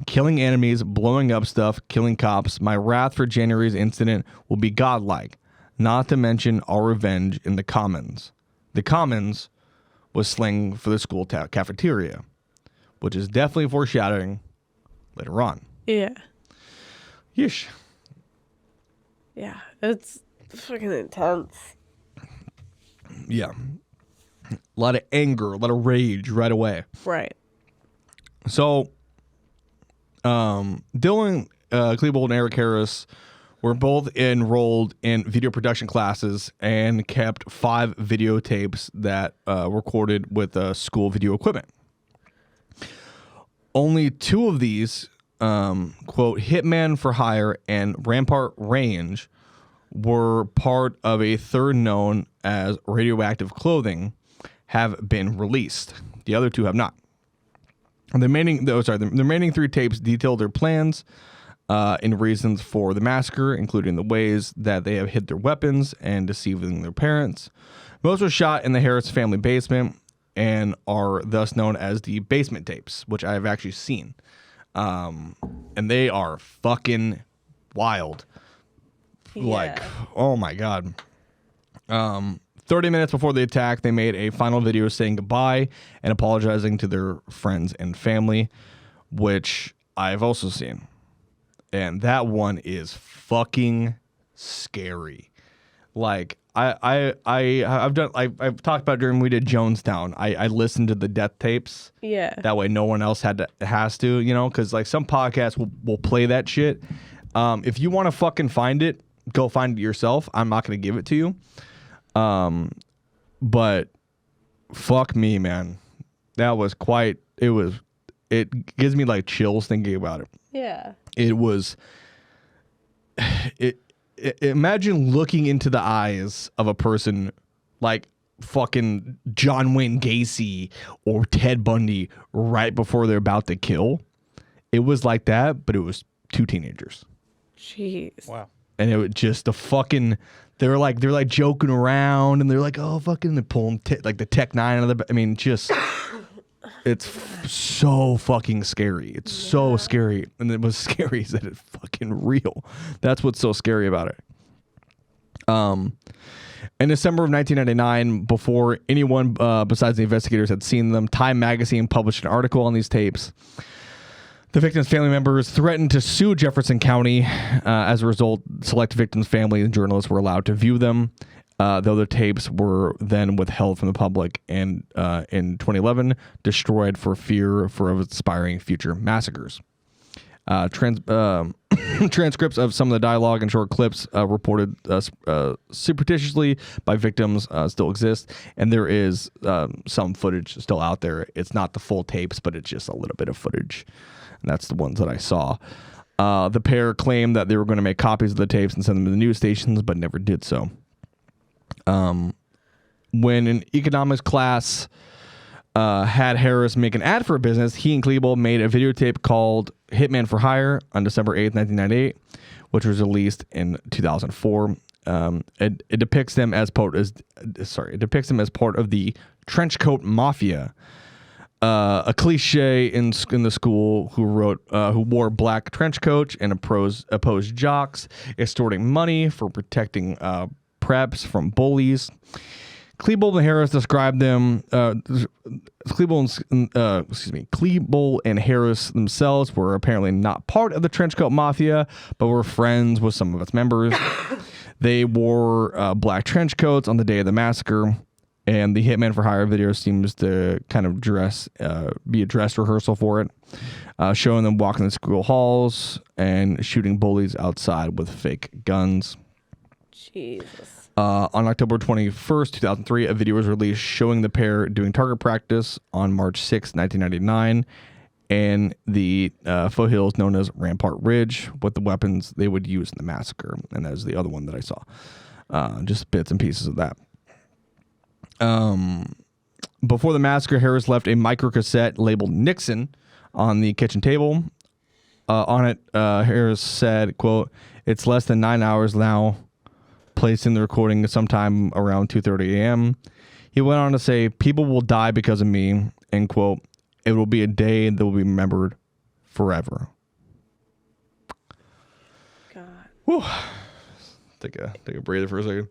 "Killing enemies, blowing up stuff, killing cops. My wrath for January's incident will be godlike, not to mention our revenge in the Commons." The Commons was slang for the school cafeteria, which is definitely foreshadowing later on. Yeah. Yeesh. Yeah. It's fucking intense. Yeah. A lot of anger, a lot of rage right away. Right. So, Dylan Klebold and Eric Harris were both enrolled in video production classes and kept 5 videotapes that recorded with school video equipment. Only 2 of these, quote, Hitman for Hire and Rampart Range, were part of a third known as Radioactive Clothing, have been released. The other 2 have not. The remaining 3 tapes detail their plans and reasons for the massacre, including the ways that they have hid their weapons and deceiving their parents. Most were shot in the Harris family basement and are thus known as the basement tapes, which I have actually seen. And they are fucking wild. Yeah. Like, oh my God. 30 minutes before the attack, they made a final video saying goodbye and apologizing to their friends and family, which I've also seen. And that one is fucking scary. Like, I've talked about during we did Jonestown. I listened to the death tapes. Yeah. That way no one else has to, you know, because like some podcasts will play that shit. If you want to fucking find it, go find it yourself. I'm not going to give it to you. But fuck me, man. That was it gives me like chills thinking about it. Yeah. It was, imagine looking into the eyes of a person like fucking John Wayne Gacy or Ted Bundy right before they're about to kill. It was like that, but it was 2 teenagers. Jeez. Wow. And it was just they're like joking around and they're like, oh, fucking, they're pulling like the Tech 9 out of I mean, just, it's so fucking scary. It's so scary. And it was scary that it's fucking real. That's what's so scary about it. In December of 1999, before anyone besides the investigators had seen them, Time Magazine published an article on these tapes. The victims' family members threatened to sue Jefferson County. As a result, select victims' family and journalists were allowed to view them. The other tapes were then withheld from the public and in 2011 destroyed for fear of inspiring future massacres. Transcripts of some of the dialogue and short clips reported surreptitiously by victims still exist, and there is some footage still out there. It's not the full tapes, but it's just a little bit of footage, and that's the ones that I saw. The pair claimed that they were going to make copies of the tapes and send them to the news stations, but never did so. When an economics class had Harris make an ad for a business, he and Klebold made a videotape called Hitman for Hire on December 8th, 1998, which was released in 2004. It depicts them as part of the trenchcoat mafia, a cliche in the school who wore black trench coats and opposed jocks, extorting money for protecting preps from bullies. Klebold and Harris described them. Klebold and Harris themselves were apparently not part of the trenchcoat mafia, but were friends with some of its members. They wore black trench coats on the day of the massacre, and the Hitman for Hire video seems to kind of be a dress rehearsal for it, showing them walking the school halls and shooting bullies outside with fake guns. Jesus. On October 21st, 2003, a video was released showing the pair doing target practice on March 6, 1999, and the foothills known as Rampart Ridge with the weapons they would use in the massacre. And that was the other one that I saw. Just bits and pieces of that. Before the massacre, Harris left a microcassette labeled Nixon on the kitchen table. On it, Harris said, quote, "It's less than 9 hours now," placing the recording sometime around 2:30 a.m. He went on to say, "People will die because of me," end quote. "It will be a day that will be remembered forever." God. Whew. Take a breather for a second.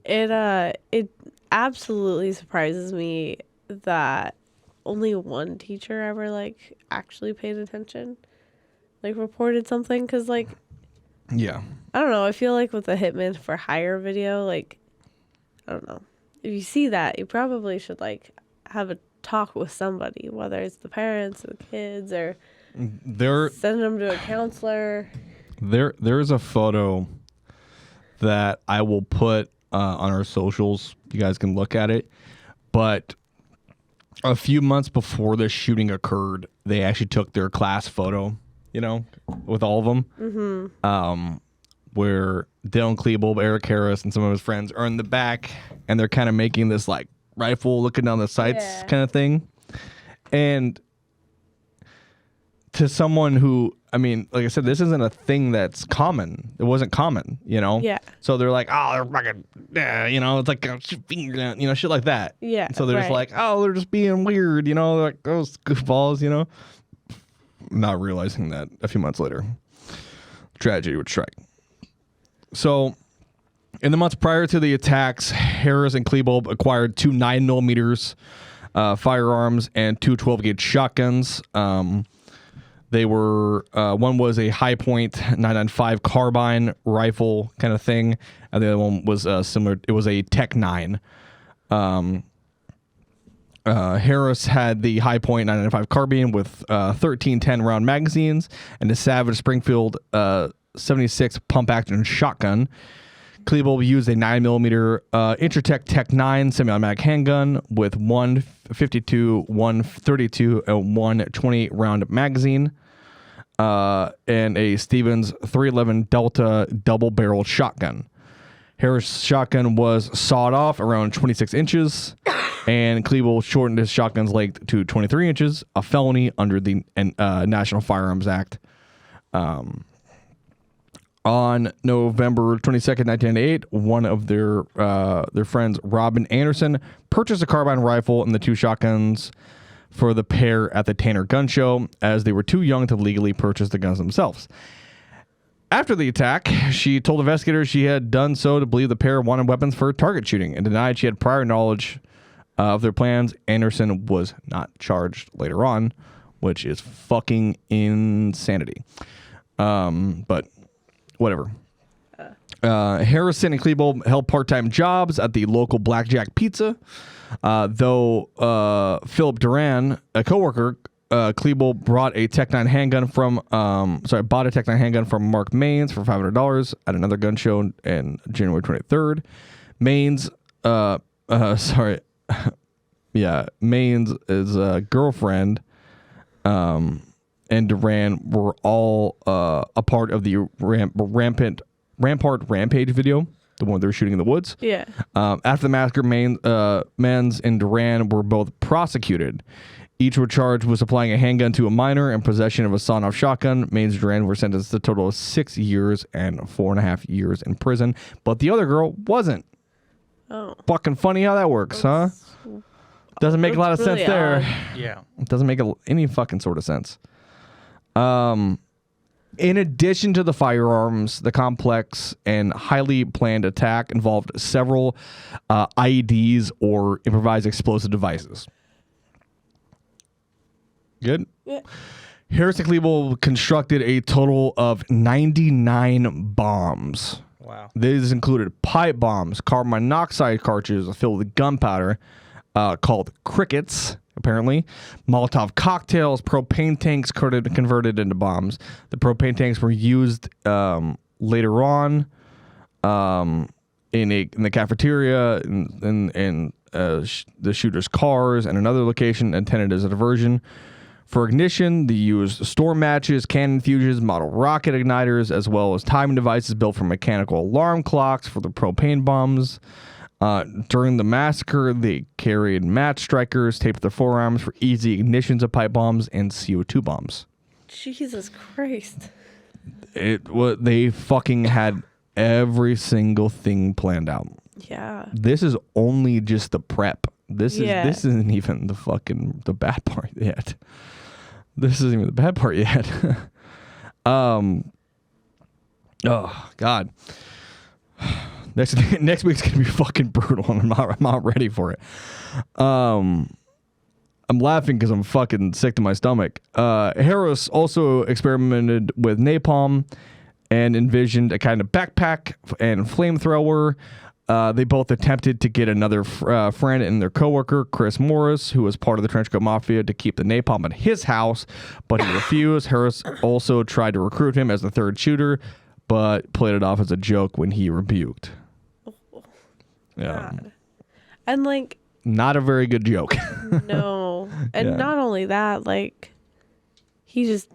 It absolutely surprises me that only one teacher ever actually paid attention, reported something, because Yeah. I don't know. I feel like with the Hitman for Hire video, I don't know. If you see that, you probably should have a talk with somebody, whether it's the parents or the kids, or send them to a counselor. There's a photo that I will put on our socials. You guys can look at it. But a few months before the shooting occurred, they actually took their class photo, with all of them. Mm-hmm. Where Dylan Klebold, Eric Harris, and some of his friends are in the back, and they're kind of making this rifle looking down the sights kind of thing. And to someone who, like I said, this isn't a thing that's common. It wasn't common, Yeah. So they're like, oh, they're fucking, it's like shit like that. Yeah. So they're just like, oh, they're just being weird, like those goofballs, not realizing that a few months later, tragedy would strike. So, in the months prior to the attacks, Harris and Klebold acquired 2 9mm firearms and 2 12-gauge shotguns. They were one was a High Point 995 carbine rifle kind of thing, and the other one was similar. It was a Tech 9. Harris had the High Point 995 carbine with 13 10-round magazines and a Savage Springfield 76 pump-action shotgun. Klebold used a 9mm Intratec Tech 9 semi-automatic handgun with one 52, one 32, and one 20-round magazine, and a Stevens 311 Delta double-barreled shotgun. Harris' shotgun was sawed off around 26 inches, and Klebold shortened his shotgun's length to 23 inches, a felony under the National Firearms Act. On November 22nd, 1998, one of their friends, Robin Anderson, purchased a carbine rifle and the 2 shotguns for the pair at the Tanner Gun Show, as they were too young to legally purchase the guns themselves. After the attack, she told investigators she had done so to believe the pair wanted weapons for target shooting and denied she had prior knowledge of their plans. Anderson was not charged later on, which is fucking insanity. But whatever. Harrison and Klebold held part-time jobs at the local Blackjack Pizza. Though Philip Duran, a coworker, Klebold bought a Tech 9 handgun from Mark Maines for $500 at another gun show in January 23rd. Maines, Maines' girlfriend, and Duran were all a part of the Rampart Rampage video, the one they were shooting in the woods. Yeah. After the massacre, Maines and Duran were both prosecuted. Each were charged with supplying a handgun to a minor and possession of a sawn-off shotgun. Maines and Duran were sentenced to a total of 6 years and 4.5 years in prison, but the other girl wasn't. Oh. Fucking funny how that works, huh? Doesn't make a lot of really sense there. odd. Yeah. It doesn't make any fucking sort of sense. In addition to the firearms, the complex and highly planned attack involved several IEDs or improvised explosive devices. Good? Yeah. Harrison Klebold constructed a total of 99 bombs. Wow. These included pipe bombs, carbon monoxide cartridges filled with gunpowder, called crickets, apparently, Molotov cocktails, propane tanks converted into bombs. The propane tanks were used later on in the cafeteria, in the shooter's cars, and another location intended as a diversion. For ignition, they used storm matches, cannon fuses, model rocket igniters, as well as timing devices built from mechanical alarm clocks for the propane bombs. During the massacre, they carried match strikers taped to their forearms for easy ignitions of pipe bombs and CO2 bombs. Jesus Christ. They fucking had every single thing planned out. Yeah. This is only just the prep. This isn't even the bad part yet. This isn't even the bad part yet. Oh God. Next week's gonna be fucking brutal, and I'm not ready for it. I'm laughing because I'm fucking sick to my stomach. Harris also experimented with napalm and envisioned a kind of backpack and flamethrower. They both attempted to get another friend and their coworker, Chris Morris, who was part of the Trenchcoat Mafia, to keep the napalm at his house, but he refused. Harris also tried to recruit him as the third shooter, but played it off as a joke when he rebuked. Yeah. God. And like, not a very good joke. no. And Yeah. not only that, like, he just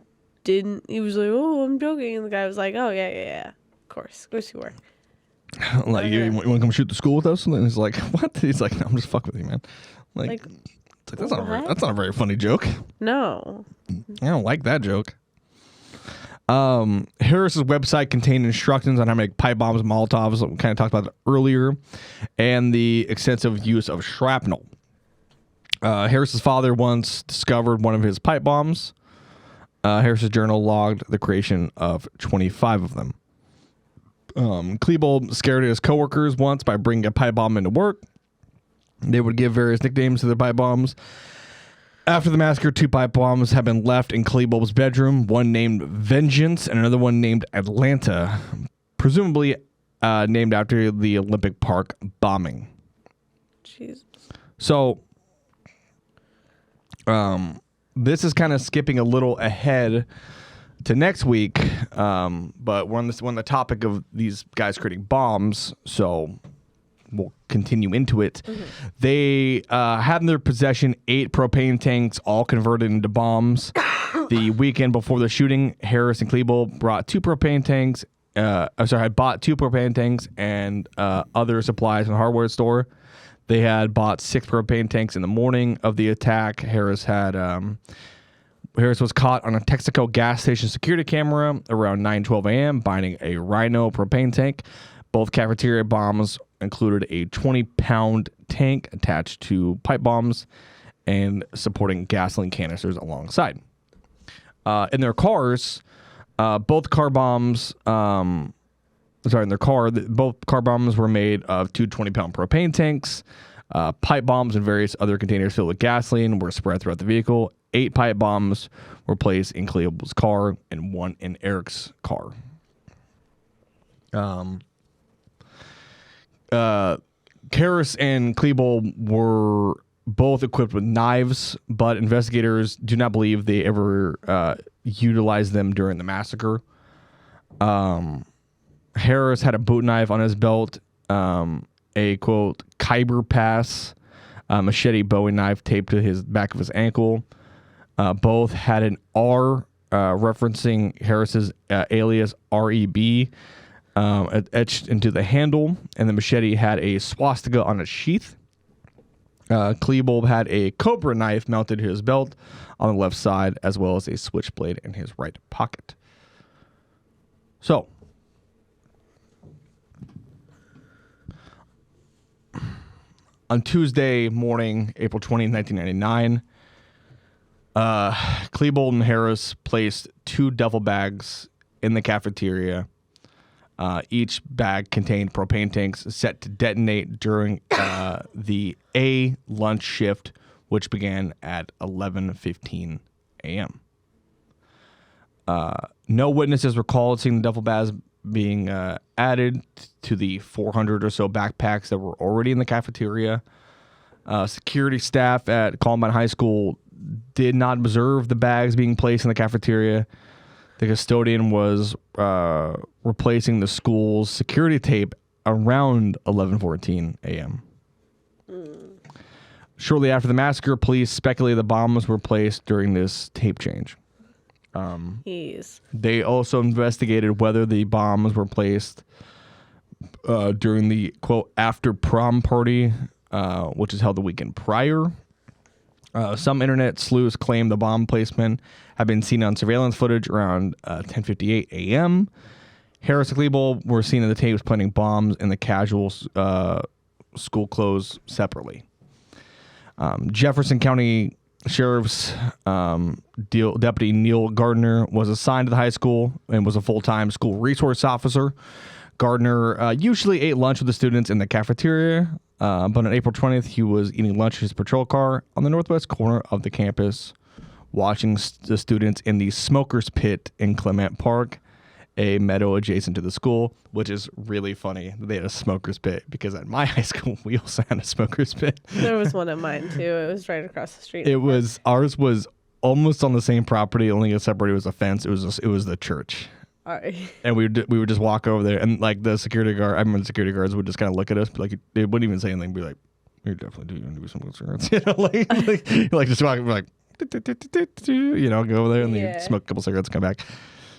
didn't. He was like, "Oh, I'm joking," and the guy was like, "Oh yeah. Of course you were." Like, you want to come shoot the school with us? And then he's like, what? He's like, no, I'm just fucking with you, man. Like that's not a very funny joke. No. I don't like that joke. Harris's website contained instructions on how to make pipe bombs and Molotovs, we kind of talked about it earlier, and the extensive use of shrapnel. Harris's father once discovered one of his pipe bombs. Harris's journal logged the creation of 25 of them. Klebold scared his coworkers once by bringing a pipe bomb into work. They would give various nicknames to their pipe bombs. After the massacre, 2 pipe bombs have been left in Klebold's bedroom, one named Vengeance and another one named Atlanta, presumably named after the Olympic Park bombing. Jesus. So, this is kind of skipping a little ahead to next week, but we're on the topic of these guys creating bombs, so we'll continue into it. Mm-hmm. They had in their possession 8 propane tanks, all converted into bombs. The weekend before the shooting, Harris and Klebold brought 2 propane tanks. Had bought 2 propane tanks and other supplies in a hardware store. They had bought 6 propane tanks in the morning of the attack. Harris was caught on a Texaco gas station security camera around 9:12 a.m. buying a Rhino propane tank. Both cafeteria bombs included a 20-pound tank attached to pipe bombs and supporting gasoline canisters alongside. In their cars, both car bombs were made of 2 20-pound propane tanks. Pipe bombs and various other containers filled with gasoline were spread throughout the vehicle. 8 pipe bombs were placed in Klebold's car and 1 in Eric's car. Karras and Klebold were both equipped with knives, but investigators do not believe they ever utilized them during the massacre. Harris had a boot knife on his belt, a quote Khyber pass, machete Bowie knife taped to his back of his ankle. Both had an R referencing Harris's alias REB etched into the handle, and the machete had a swastika on its sheath. Klebold had a cobra knife mounted to his belt on the left side, as well as a switchblade in his right pocket. So, on Tuesday morning, April 20, 1999, Klebold and Harris placed 2 duffel bags in the cafeteria. Each bag contained propane tanks set to detonate during the A lunch shift, which began at 11:15 a.m. No witnesses were called seeing the duffel bags being added to the 400 or so backpacks that were already in the cafeteria. Security staff at Columbine High School did not observe the bags being placed in the cafeteria. The custodian was replacing the school's security tape around 11:14 a.m. Shortly after the massacre, police speculated the bombs were placed during this tape change. They also investigated whether the bombs were placed during the, quote, after prom party, which is held the weekend prior. Some internet sleuths claim the bomb placement had been seen on surveillance footage around 10:58 a.m. Harris and Klebold were seen in the tapes planting bombs in the casual school clothes separately. Jefferson County Sheriff's Deputy Neil Gardner was assigned to the high school and was a full-time school resource officer. Gardner usually ate lunch with the students in the cafeteria, but on April 20th, he was eating lunch in his patrol car on the northwest corner of the campus, watching the students in the Smoker's Pit in Clement Park, a meadow adjacent to the school, which is really funny. They had a Smoker's Pit because at my high school, we also had a Smoker's Pit. There was one at mine too. It was right across the street. Ours was almost on the same property, only it separated was a fence. It was the church. All right. And we would just walk over there, and like the security guard, I remember the security guards would just kind of look at us, like they wouldn't even say anything, be like, "You're definitely doing do some cigarettes," you know, like just walk, like, you know, go over there and then smoke a couple cigarettes, come back.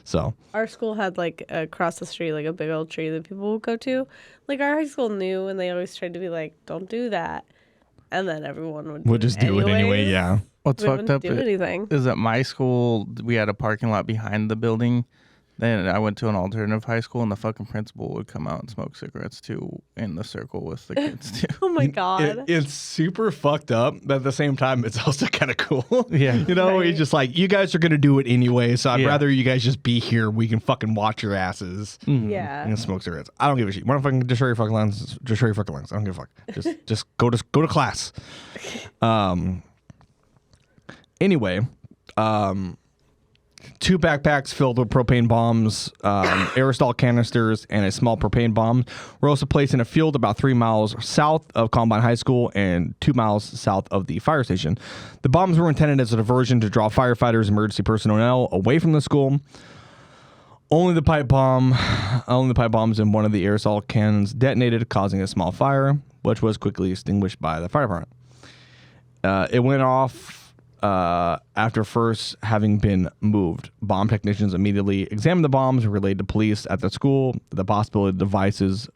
So our school had like across the street, like a big old tree that people would go to. Like our high school knew, and they always tried to be like, "Don't do that," and then everyone would just do it anyway. Yeah. What's fucked up is at my school, we had a parking lot behind the building. Then I went to an alternative high school, and the fucking principal would come out and smoke cigarettes too in the circle with the kids too. Oh my god, it's super fucked up, but at the same time, it's also kind of cool. Yeah, you know, he's just like, you guys are gonna do it anyway, so I'd rather you guys just be here. We can fucking watch your asses. Yeah, and smoke cigarettes. I don't give a shit. Want to fucking just show your fucking lungs? Just show your fucking lungs. I don't give a fuck. Just go to class. Anyway, 2 backpacks filled with propane bombs, aerosol canisters, and a small propane bomb were also placed in a field about 3 miles south of Columbine High School and 2 miles south of the fire station. The bombs were intended as a diversion to draw firefighters and emergency personnel away from the school. Only the pipe bombs in one of the aerosol cans detonated, causing a small fire, which was quickly extinguished by the fire department. It went off after first having been moved. Bomb technicians immediately examined the bombs and relayed to police at the school the possibility of devices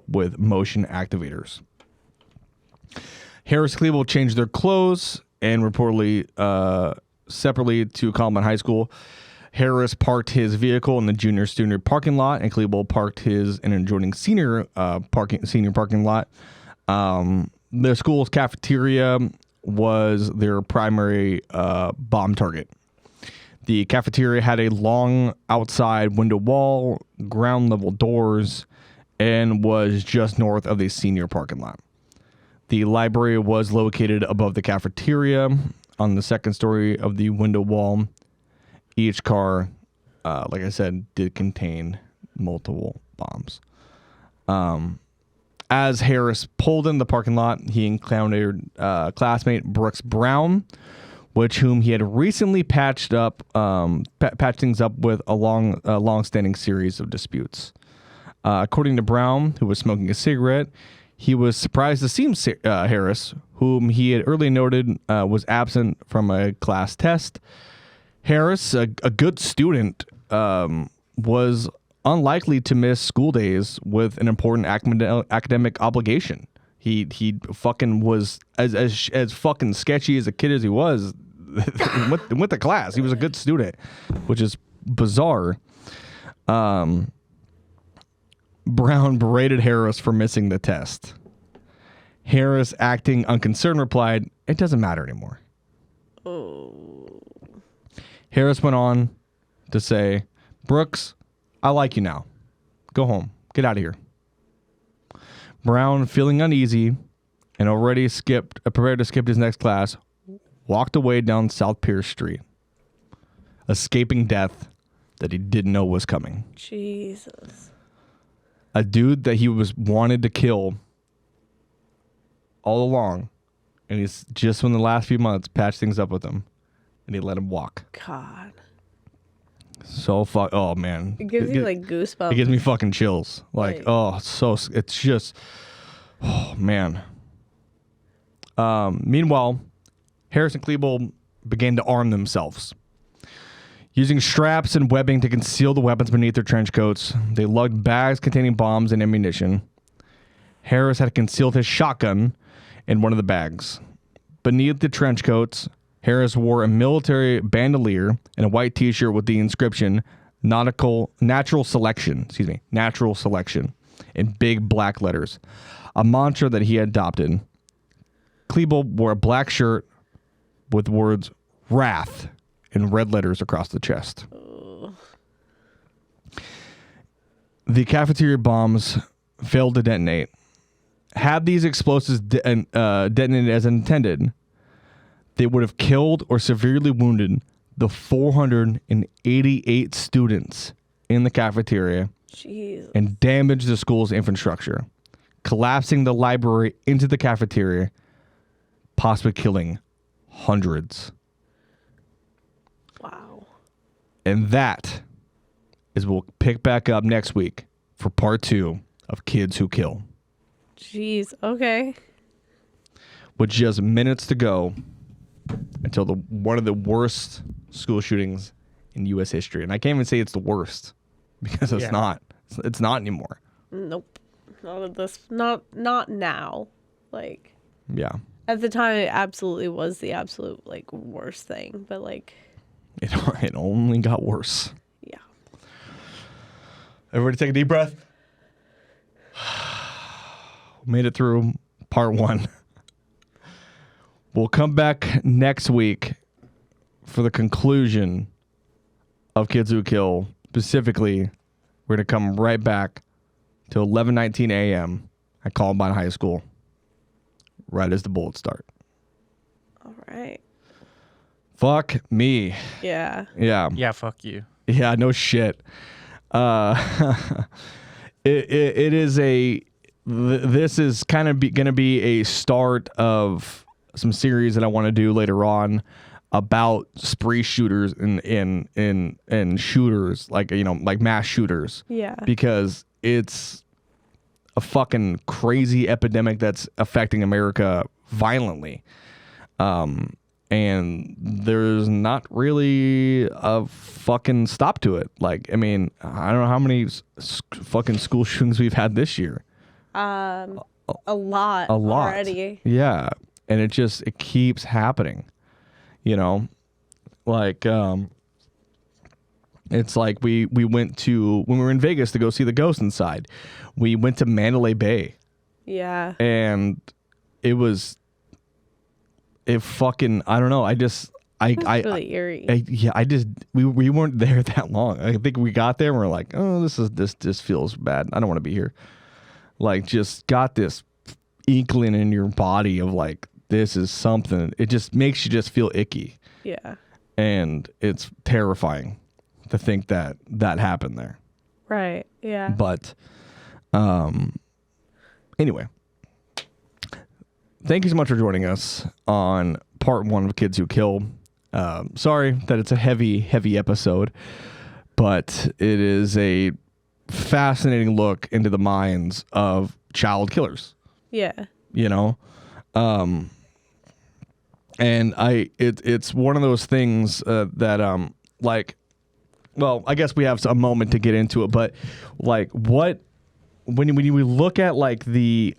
with motion activators. Harris and Klebold changed their clothes and reportedly separately to Columbine High School. Harris parked his vehicle in the junior student parking lot, and Klebold parked his in an adjoining senior parking lot. The school's cafeteria was their primary bomb target. The cafeteria had a long outside window wall, ground level doors, and was just north of the senior parking lot. The library was located above the cafeteria on the second story of the window wall. Each car, like I said, did contain multiple bombs. As Harris pulled in the parking lot, he encountered classmate Brooks Brown, whom he had recently patched things up with a long-standing series of disputes. According to Brown, who was smoking a cigarette, he was surprised to see Harris, whom he had earlier noted was absent from a class test. Harris, a good student, was unlikely to miss school days with an important academic obligation. He fucking was as fucking sketchy as a kid as he was. went to class. He was a good student, which is bizarre. Brown berated Harris for missing the test. Harris, acting unconcerned, replied, "It doesn't matter anymore." Oh. Harris went on to say, "Brooks, I like you now. Go home. Get out of here." Brown, feeling uneasy and already prepared to skip his next class, walked away down South Pierce Street, escaping death that he didn't know was coming. Jesus. A dude that he was wanted to kill all along, and he's just in the last few months patched things up with him, and he let him walk. God. So oh man, It gives me like goosebumps. it gives me fucking chills. Like it's just, oh man. Meanwhile, Harris and Klebold began to arm themselves. Using straps and webbing to conceal the weapons beneath their trench coats, they lugged bags containing bombs and ammunition. Harris had concealed his shotgun in one of the bags. Beneath the trench coats, Harris wore a military bandolier and a white t-shirt with the inscription Natural Selection in big black letters, a mantra that he had adopted. Klebold wore a black shirt with words Wrath in red letters across the chest. The cafeteria bombs failed to detonate. Had these explosives detonated as intended, they would have killed or severely wounded the 488 students in the cafeteria Jesus. and damaged the school's infrastructure, collapsing the library into the cafeteria, possibly killing hundreds. Wow. And that is what we'll pick back up next week for part 2 of Kids Who Kill. Jeez. Okay. With just minutes to go until one of the worst school shootings in U.S. history. And I can't even say it's the worst because it's not. It's not anymore. Nope. Not at this. Not now. Like. Yeah. At the time, it absolutely was the absolute like worst thing. But like. It only got worse. Yeah. Everybody take a deep breath. Made it through part 1. We'll come back next week for the conclusion of Kids Who Kill. Specifically, we're going to come right back to 11:19 a.m. at Columbine High School, right as the bullets start. All right. Fuck me. Yeah. Yeah. Yeah, fuck you. Yeah, no shit. It is this is kind of going to be a start of some series that I want to do later on about spree shooters and shooters, like, you know, like mass shooters. Yeah. Because it's a fucking crazy epidemic that's affecting America violently. And there's not really a fucking stop to it. Like, I mean, I don't know how many fucking school shootings we've had this year. A lot already. Yeah. And it keeps happening, you know, like, it's like we went to, when we were in Vegas to go see the ghost inside, we went to Mandalay Bay. Yeah. And it fucking, I don't know. It's really eerie. We weren't there that long. I think we got there and we're like, oh, this feels bad. I don't want to be here. Like, just got this inkling in your body of like, this is something. It just makes you just feel icky. Yeah. And it's terrifying to think that happened there. Right. Yeah. But anyway, thank you so much for joining us on part 1 of Kids Who Kill. Sorry that it's a heavy episode, but it is a fascinating look into the minds of child killers. Yeah. You know, and it's one of those things that like, well, I guess we have a moment to get into it, but like when you look at like the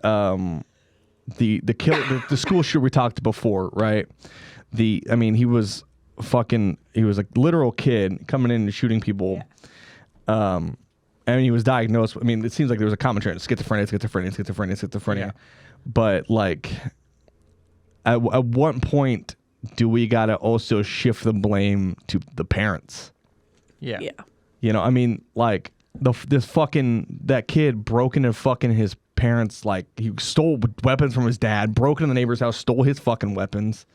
school shooter we talked before, right? I mean, he was a literal kid coming in and shooting people. Yeah. And he was diagnosed. I mean, it seems like there was a commentary on schizophrenia. Yeah. But like, at what point do we gotta also shift the blame to the parents? Yeah. Yeah. You know, I mean, like that kid broke into fucking his parents. Like, he stole weapons from his dad, broke into the neighbor's house, stole his fucking weapons.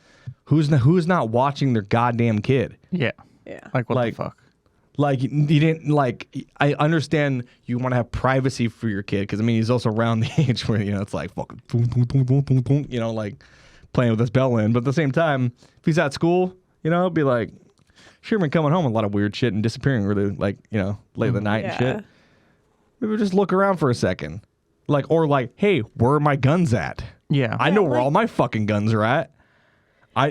Who's not watching their goddamn kid? Yeah. Yeah. Like, what the fuck? Like, you didn't, like, I understand you want to have privacy for your kid, because, I mean, he's also around the age where, you know, it's like, fucking, you know, like, playing with his bell in. But at the same time, if he's at school, you know, it'd be like, sure, been coming home with a lot of weird shit and disappearing really, like, you know, late in the night and shit. Maybe just look around for a second. Like, or like, hey, where are my guns at? Yeah. I know where all my fucking guns are at.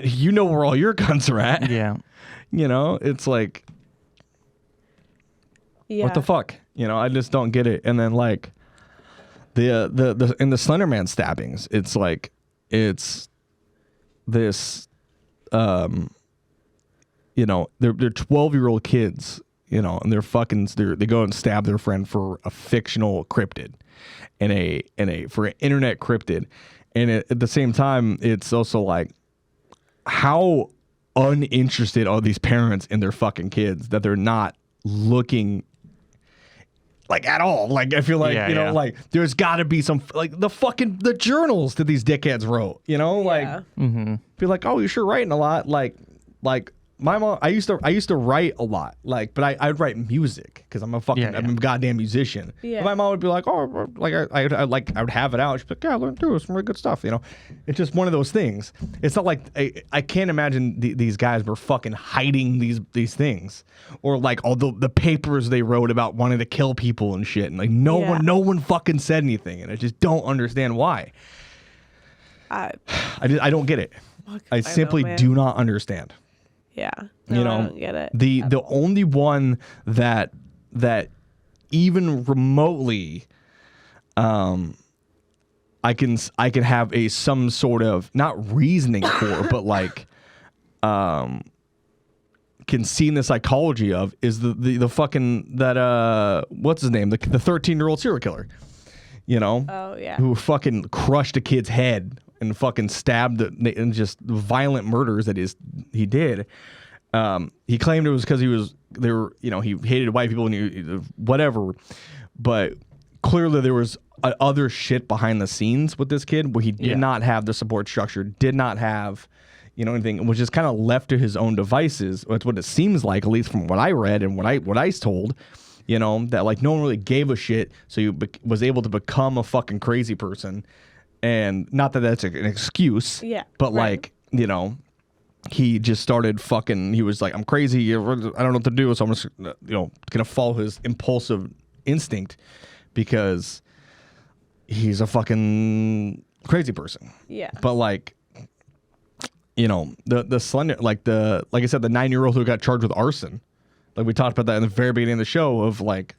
You know where all your guns are at. Yeah. You know, it's like, what the fuck? You know, I just don't get it. And then like the in the Slender Man stabbings, it's like, it's this, you know, they're 12-year-old kids, you know, and they go and stab their friend for a fictional cryptid for an internet cryptid. And at the same time, it's also like, how uninterested are these parents in their fucking kids that they're not looking like at all? Like, I feel like, you know, like, there's got to be some, like, the journals that these dickheads wrote, you know, like, feel like, oh, you're sure writing a lot. Like my mom, I used to write a lot, like, but I'd write music because I'm I'm a goddamn musician. Yeah. But my mom would be like, oh, like I would have it out. She'd be like, yeah, I learned through some really good stuff. You know, it's just one of those things. It's not like I can't imagine these guys were fucking hiding these things, or like all the papers they wrote about wanting to kill people and shit, and like no one fucking said anything, and I just don't understand why. I don't get it. I simply do not understand. Yeah. No, you know, I don't get it. The only one that even remotely I can have some sort of, not reasoning for, but like can see in the psychology of is the fucking that what's his name, the 13-year-old serial killer, you know, who fucking crushed a kid's head and fucking stabbed it, and just violent murders that he did. He claimed it was because he hated white people and whatever, but clearly there was other shit behind the scenes with this kid where he did not have the support structure, did not have, you know, anything, which is kind of left to his own devices. That's what it seems like, at least from what I read and what I was told. You know, that like no one really gave a shit, so he was able to become a fucking crazy person. And not that that's an excuse, but like, you know, he just started fucking, he was like, I'm crazy, I don't know what to do, so I'm just, you know, gonna follow his impulsive instinct because he's a fucking crazy person. Yeah. But like, you know, the Slender, like I said, the 9-year-old who got charged with arson, like we talked about that in the very beginning of the show of like,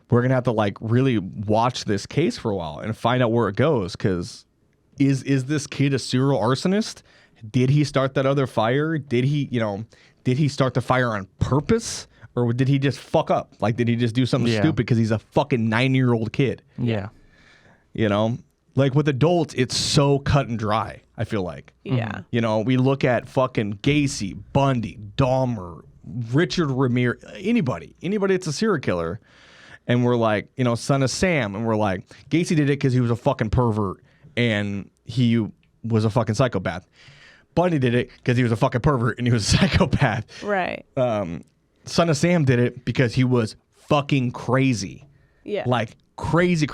we're going to have to like really watch this case for a while and find out where it goes. Cause is this kid a serial arsonist? Did he start that other fire? Did he start the fire on purpose, or did he just fuck up? Like, did he just do something stupid because he's a fucking 9-year-old kid? Yeah. You know, like with adults, it's so cut and dry, I feel like. Yeah. You know, we look at fucking Gacy, Bundy, Dahmer, Richard Ramirez, anybody that's a serial killer. And we're like, you know, Son of Sam. And we're like, Gacy did it because he was a fucking pervert and he was a fucking psychopath. Bundy did it because he was a fucking pervert and he was a psychopath. Right. Son of Sam did it because he was fucking crazy. Yeah. Like crazy.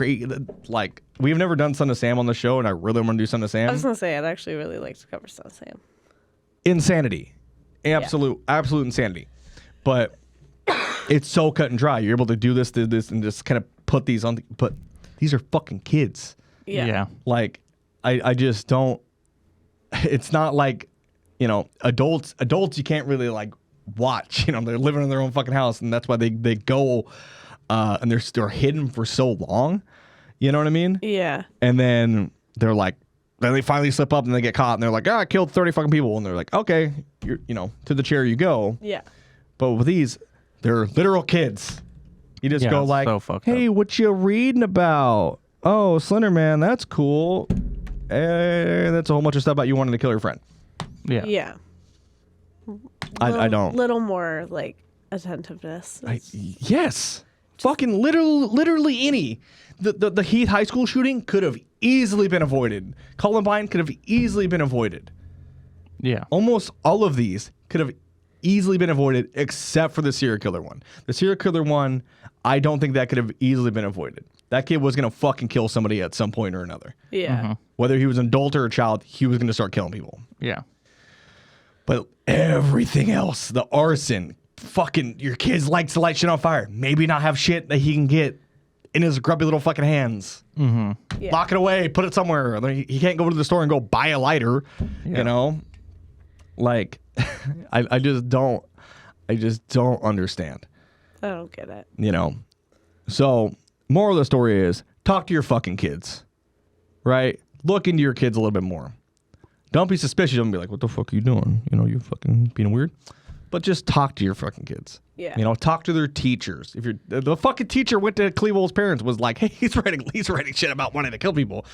Like we've never done Son of Sam on the show, and I really want to do Son of Sam. I was gonna say I'd actually really like to cover Son of Sam. Insanity, absolute insanity. But it's so cut and dry. You're able to do this, and just kind of put these on. But these are fucking kids. Yeah. Like I just don't. It's not like, you know, adults you can't really like watch. You know, they're living in their own fucking house, and that's why they go and they're hidden for so long. You know what I mean? Yeah. And then they're like, then they finally slip up and they get caught, and they're like, I killed 30 fucking people, and they're like, okay, you're, you know, to the chair you go. Yeah. But with these, they're literal kids. You just go like, so hey, what you reading about? Oh, Slender Man, that's cool. That's a whole bunch of stuff about you wanting to kill your friend. Yeah. Yeah. I don't. Little more like attentiveness. Yes. Fucking literally any. The Heath High School shooting could have easily been avoided. Columbine could have easily been avoided. Yeah. Almost all of these could have easily been avoided except for the serial killer one. The serial killer one, I don't think that could have easily been avoided. That kid was going to fucking kill somebody at some point or another. Yeah. Whether he was an adult or a child, he was going to start killing people. Yeah. But everything else, the arson, fucking your kid likes to light shit on fire. Maybe not have shit that he can get in his grubby little fucking hands. Yeah. Lock it away, put it somewhere. He can't go to the store and go buy a lighter, you know? Like, I just don't understand, I don't get it. you know? So, moral of the story is, talk to your fucking kids, right? Look into your kids a little bit more. Don't be suspicious and be like, what the fuck are you doing? You know, you fucking being weird. But just talk to your fucking kids. Yeah. You know, talk to their teachers. If you're the fucking teacher went to Cleveland's parents was like, hey, he's writing shit about wanting to kill people,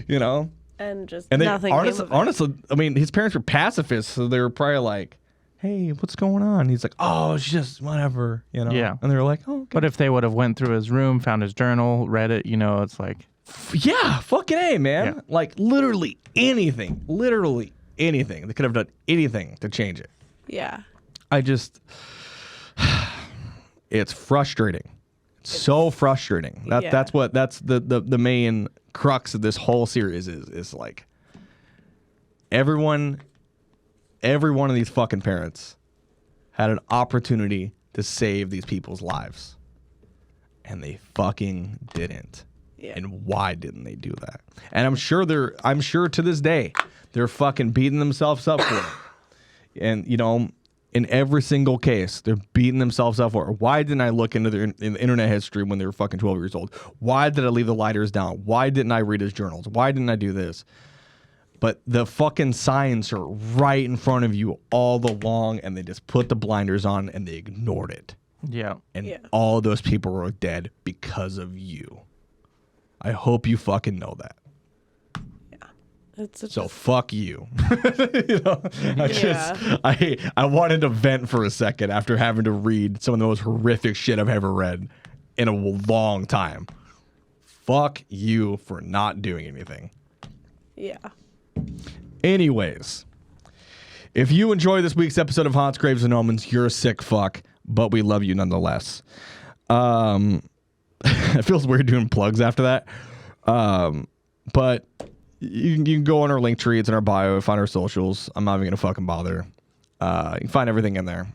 you know? And just And they nothing came of it. honestly, I mean, his parents were pacifists, so they were probably like, hey, what's going on? He's like, oh, it's just whatever, you know? Yeah. And they were like, oh, okay. But if they would have went through his room, found his journal, read it, you know, it's like, yeah, fucking A, man. Yeah. Like, literally anything. They could have done anything to change it. Yeah. I just, it's frustrating. So frustrating. Yeah. That's the main crux of this whole series is like every one of these fucking parents had an opportunity to save these people's lives, and they fucking didn't. Yeah. And why didn't they do that? And I'm sure to this day they're fucking beating themselves up for it. And you know, in every single case, they're beating themselves up for it. Why didn't I look into their internet history when they were fucking 12 years old? Why did I leave the lighters down? Why didn't I read his journals? Why didn't I do this? But the fucking signs are right in front of you all along, and they just put the blinders on and they ignored it. yeah. And all those people were dead because of you. I hope you fucking know that. It's So fuck you. You know, I wanted to vent for a second after having to read some of the most horrific shit I've ever read in a long time. Fuck you for not doing anything. Yeah. Anyways, if you enjoy this week's episode of Haunts, Graves, and Omens, you're a sick fuck, but we love you nonetheless. It feels weird doing plugs after that. But you can go on our link tree. It's in our bio. Find our socials. I'm not even going to fucking bother. You can find everything in there.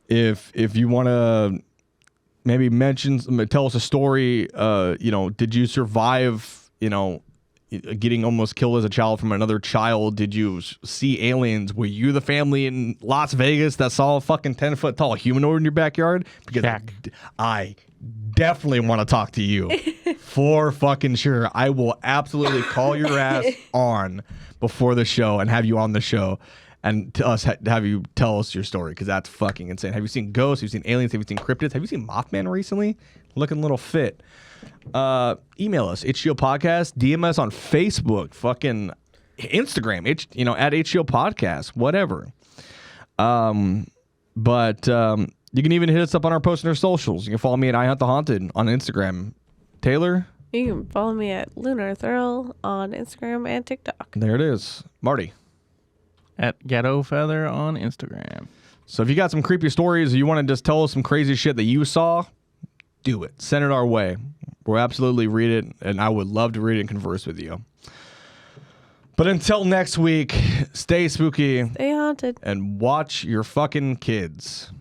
If you want to maybe tell us a story, you know, did you survive, you know, getting almost killed as a child from another child? Did you see aliens? Were you the family in Las Vegas that saw a fucking 10-foot tall humanoid in your backyard? Because I definitely want to talk to you for fucking sure. I will absolutely call your ass on before the show and have you on the show and have you tell us your story, because that's fucking insane. Have you seen ghosts? Have you seen aliens? Have you seen cryptids? Have you seen Mothman recently? Looking a little fit. Email us, HGOPodcast. DM us on Facebook, fucking Instagram, at HGOPodcast, whatever. But you can even hit us up on our posts and our socials. You can follow me at I Hunt the Haunted on Instagram. Taylor? You can follow me at Lunar Thrill on Instagram and TikTok. There it is. Marty? At Ghetto Feather on Instagram. So if you got some creepy stories or you want to just tell us some crazy shit that you saw, do it. Send it our way. We'll absolutely read it, and I would love to read it and converse with you. But until next week, stay spooky Stay haunted. and watch your fucking kids.